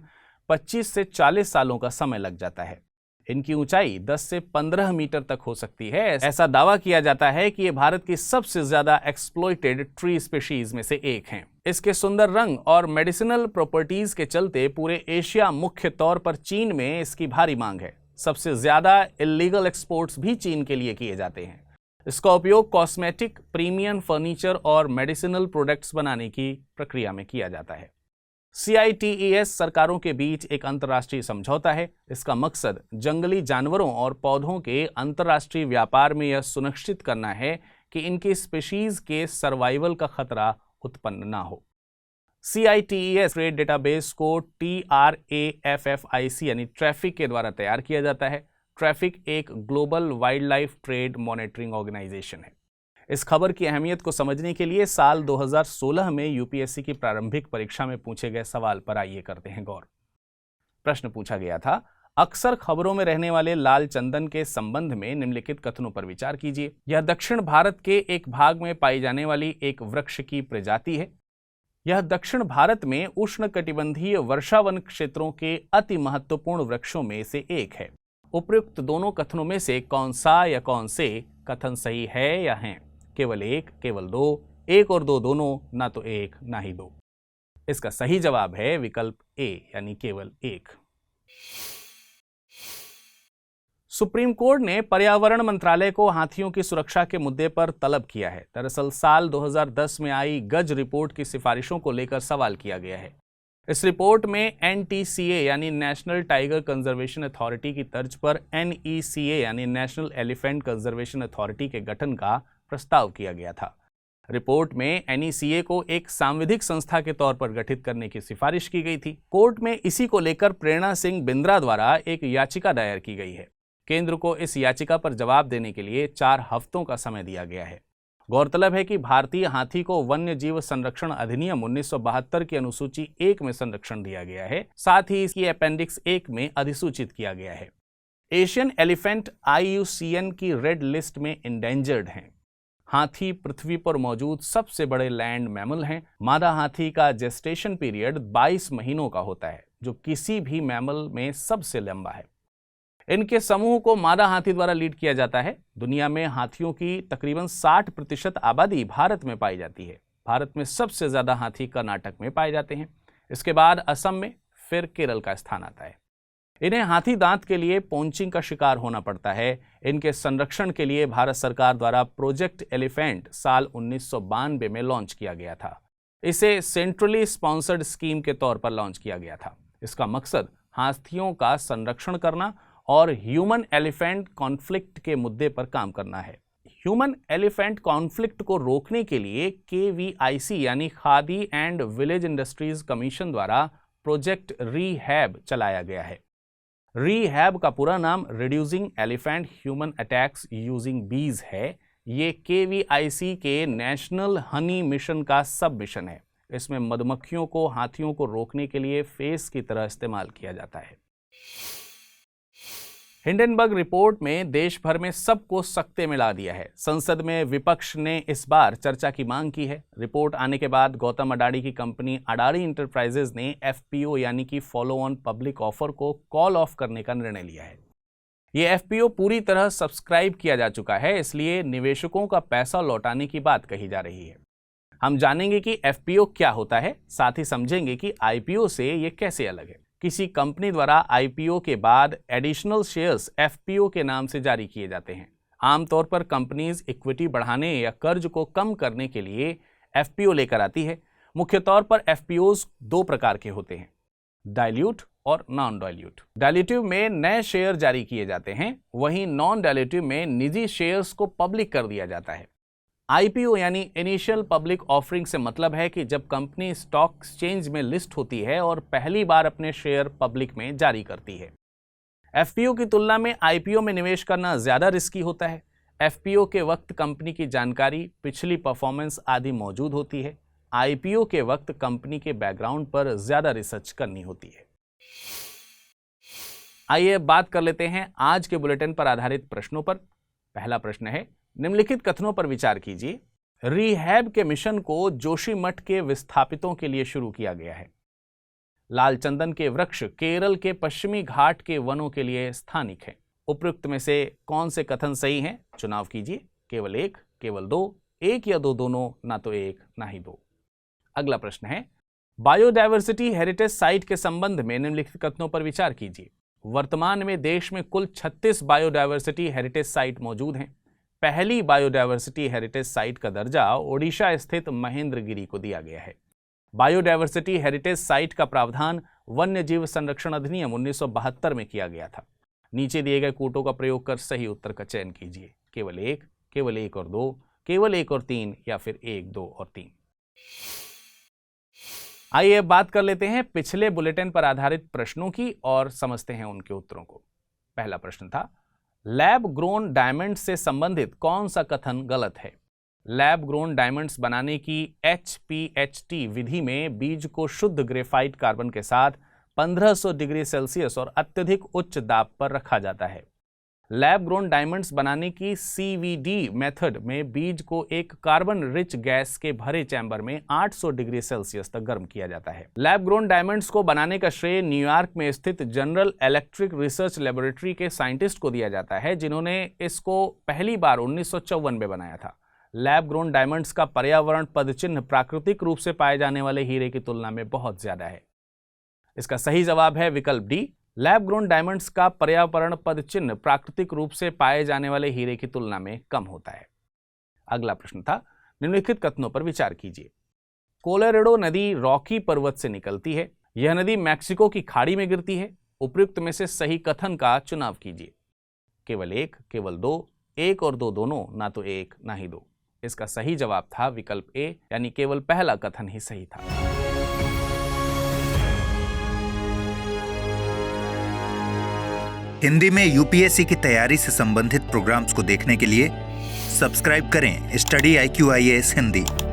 25 से 40 सालों का समय लग जाता है। इनकी ऊंचाई 10 से 15 मीटर तक हो सकती है। ऐसा दावा किया जाता है कि ये भारत की सबसे ज्यादा एक्सप्लॉइटेड ट्री स्पीशीज में से एक हैं। इसके सुंदर रंग और मेडिसिनल प्रॉपर्टीज के चलते पूरे एशिया, मुख्य तौर पर चीन में इसकी भारी मांग है। सबसे ज्यादा इलीगल एक्सपोर्ट्स भी चीन के लिए किए जाते हैं। इसका उपयोग कॉस्मेटिक, प्रीमियम फर्नीचर और मेडिसिनल प्रोडक्ट्स बनाने की प्रक्रिया में किया जाता है। CITES सरकारों के बीच एक अंतर्राष्ट्रीय समझौता है। इसका मकसद जंगली जानवरों और पौधों के अंतर्राष्ट्रीय व्यापार में यह सुनिश्चित करना है कि इनकी स्पीशीज के सर्वाइवल का खतरा उत्पन्न ना हो। CITES ट्रेड डेटाबेस को TRAFFIC यानी ट्रैफिक के द्वारा तैयार किया जाता है। ट्रैफिक एक global wildlife trade monitoring organisation है। इस खबर की अहमियत को समझने के लिए साल 2016 में यूपीएससी की प्रारंभिक परीक्षा में पूछे गए सवाल पर आइए करते हैं गौर। प्रश्न पूछा गया था, अक्सर खबरों में रहने वाले लाल चंदन के संबंध में निम्नलिखित कथनों पर विचार कीजिए। यह दक्षिण भारत के एक भाग में पाई जाने वाली एक वृक्ष की प्रजाति है। यह दक्षिण भारत में उष्णकटिबंधीय वर्षावन क्षेत्रों के अति महत्वपूर्ण वृक्षों में से एक है। उपयुक्त दोनों कथनों में से कौन सा या कौन से कथन सही है या हैं? केवल एक, केवल दो, एक और दो दोनों, ना तो एक ना ही दो। इसका सही जवाब है विकल्प ए यानी केवल एक। सुप्रीम कोर्ट ने पर्यावरण मंत्रालय को हाथियों की सुरक्षा के मुद्दे पर तलब किया है। दरअसल साल 2010 में आई गज रिपोर्ट की सिफारिशों को लेकर सवाल किया गया है। इस रिपोर्ट में NTCA यानी नेशनल टाइगर कंजर्वेशन अथॉरिटी की तर्ज पर NECA यानी नेशनल एलिफेंट कंजर्वेशन अथॉरिटी के गठन का प्रस्ताव किया गया था। रिपोर्ट में NECA को एक सांविधिक संस्था के तौर पर गठित करने की सिफारिश की गई थी। कोर्ट में इसी को लेकर प्रेरणा सिंह बिंद्रा द्वारा एक याचिका दायर की गई है। केंद्र को इस याचिका पर जवाब देने के लिए 4 हफ्तों का समय दिया गया है। गौरतलब है कि भारतीय हाथी को वन्य जीव संरक्षण अधिनियम 1972 की अनुसूची 1 में संरक्षण दिया गया है। साथ ही इसकी अपेंडिक्स 1 में अधिसूचित किया गया है। एशियन एलिफेंट IUCN की रेड लिस्ट में इंडेंजर्ड हैं। हाथी पृथ्वी पर मौजूद सबसे बड़े लैंड मैमल हैं। मादा हाथी का जेस्टेशन पीरियड 22 महीनों का होता है, जो किसी भी मैमल में सबसे लंबा है। इनके समूह को मादा हाथी द्वारा लीड किया जाता है। दुनिया में हाथियों की तकरीबन 60% आबादी भारत में पाई जाती है। भारत में सबसे ज्यादा हाथी कर्नाटक में पाए जाते हैं। इसके बाद असम में, फिर केरल का स्थान आता है। इन्हें हाथी दांत के लिए पोंचिंग का शिकार होना पड़ता है। इनके संरक्षण के लिए भारत सरकार द्वारा प्रोजेक्ट एलिफेंट साल 1992 में लॉन्च किया गया था। इसे सेंट्रली स्पॉन्सर्ड स्कीम के तौर पर लॉन्च किया गया था। इसका मकसद हाथियों का संरक्षण करना और ह्यूमन एलिफेंट कॉन्फ्लिक्ट के मुद्दे पर काम करना है। ह्यूमन एलिफेंट कॉन्फ्लिक्ट को रोकने के लिए KVIC यानी khadi and village industries commission द्वारा प्रोजेक्ट रीहैब चलाया गया है। रीहैब का पूरा नाम reducing elephant human attacks using बीज है। ये KVIC के नेशनल हनी मिशन का सब मिशन है। इसमें मधुमक्खियों को हाथियों को रोकने के लिए फेस की तरह इस्तेमाल किया जाता है। हिंडनबर्ग रिपोर्ट में देश भर में सबको सकते में ला दिया है। संसद में विपक्ष ने इस बार चर्चा की मांग की है। रिपोर्ट आने के बाद गौतम अडानी की कंपनी अडानी इंटरप्राइजेज ने FPO यानी कि फॉलो ऑन पब्लिक ऑफर को कॉल ऑफ करने का निर्णय लिया है। ये FPO पूरी तरह सब्सक्राइब किया जा चुका है, इसलिए निवेशकों का पैसा लौटाने की बात कही जा रही है। हम जानेंगे कि FPO क्या होता है, साथ ही समझेंगे कि IPO से ये कैसे अलग है। किसी कंपनी द्वारा IPO के बाद एडिशनल शेयर्स FPO के नाम से जारी किए जाते हैं। आमतौर पर कंपनीज इक्विटी बढ़ाने या कर्ज को कम करने के लिए FPO लेकर आती है। मुख्य तौर पर FPOs 2 प्रकार के होते हैं, डाइल्यूट और नॉन डाइल्यूट। डाइल्यूटिव में नए शेयर जारी किए जाते हैं, वहीं नॉन डाइल्यूटिव में निजी शेयर्स को पब्लिक कर दिया जाता है। IPO यानी इनिशियल पब्लिक ऑफरिंग से मतलब है कि जब कंपनी स्टॉक एक्सचेंज में लिस्ट होती है और पहली बार अपने शेयर पब्लिक में जारी करती है। FPO की तुलना में IPO में निवेश करना ज्यादा रिस्की होता है। FPO के वक्त कंपनी की जानकारी, पिछली परफॉर्मेंस आदि मौजूद होती है। IPO के वक्त कंपनी के बैकग्राउंड पर ज्यादा रिसर्च करनी होती है। आइए बात कर लेते हैं आज के बुलेटिन पर आधारित प्रश्नों पर। पहला प्रश्न है, निम्नलिखित कथनों पर विचार कीजिए। रीहैब के मिशन को जोशीमठ के विस्थापितों के लिए शुरू किया गया है। लाल चंदन के वृक्ष केरल के पश्चिमी घाट के वनों के लिए स्थानिक हैं। उपयुक्त में से कौन से कथन सही हैं? चुनाव कीजिए। केवल एक, केवल दो, एक या दो दोनों, ना तो एक ना ही दो। अगला प्रश्न है, बायोडायवर्सिटी हेरिटेज साइट के संबंध में निम्नलिखित कथनों पर विचार कीजिए। वर्तमान में देश में कुल 36 बायोडायवर्सिटी हेरिटेज साइट मौजूद हैं। पहली बायोडायवर्सिटी हेरिटेज साइट का दर्जा ओडिशा स्थित महेंद्रगिरी को दिया गया है। बायोडायवर्सिटी हेरिटेज साइट का प्रावधान वन्य जीव संरक्षण अधिनियम 1972 में किया गया था। नीचे दिए गए कूटों का प्रयोग कर सही उत्तर का चयन कीजिए। केवल एक, केवल एक और दो, केवल एक और तीन, या फिर एक, दो और तीन। आइए अब बात कर लेते हैं पिछले बुलेटिन पर आधारित प्रश्नों की और समझते हैं उनके उत्तरों को। पहला प्रश्न था, लैब ग्रोन डायमंड से संबंधित कौन सा कथन गलत है? लैब ग्रोन डायमंड्स बनाने की HPHT विधि में बीज को शुद्ध ग्रेफाइट कार्बन के साथ 1500 डिग्री सेल्सियस और अत्यधिक उच्च दाब पर रखा जाता है। लैब ग्रोन डायमंड्स बनाने की CVD मेथड में बीज को एक कार्बन रिच गैस के भरे चैम्बर में 800 डिग्री सेल्सियस तक गर्म किया जाता है। लैब ग्रोन डायमंड्स को बनाने का श्रेय न्यूयॉर्क में स्थित जनरल इलेक्ट्रिक रिसर्च लेबोरेटरी के साइंटिस्ट को दिया जाता है, जिन्होंने इसको पहली बार 1954 में बनाया था। लैब ग्रोन डायमंड्स का पर्यावरण पदचिन्ह प्राकृतिक रूप से पाए जाने वाले हीरे की तुलना में बहुत ज्यादा है। इसका सही जवाब है विकल्प डी। लैब ग्रोन डायमंड्स का पर्यावरण पद चिन्ह प्राकृतिक रूप से पाए जाने वाले हीरे की तुलना में कम होता है। अगला प्रश्न था, निम्नलिखित कथनों पर विचार कीजिए। कोलोराडो नदी रॉकी पर्वत से निकलती है। यह नदी मैक्सिको की खाड़ी में गिरती है। उपयुक्त में से सही कथन का चुनाव कीजिए। केवल एक, केवल दो, एक और दो दोनों, ना तो एक ना ही दो। इसका सही जवाब था विकल्प ए, यानी केवल पहला कथन ही सही था। हिंदी में UPSC की तैयारी से संबंधित प्रोग्राम्स को देखने के लिए सब्सक्राइब करें स्टडी IQ IAS हिंदी।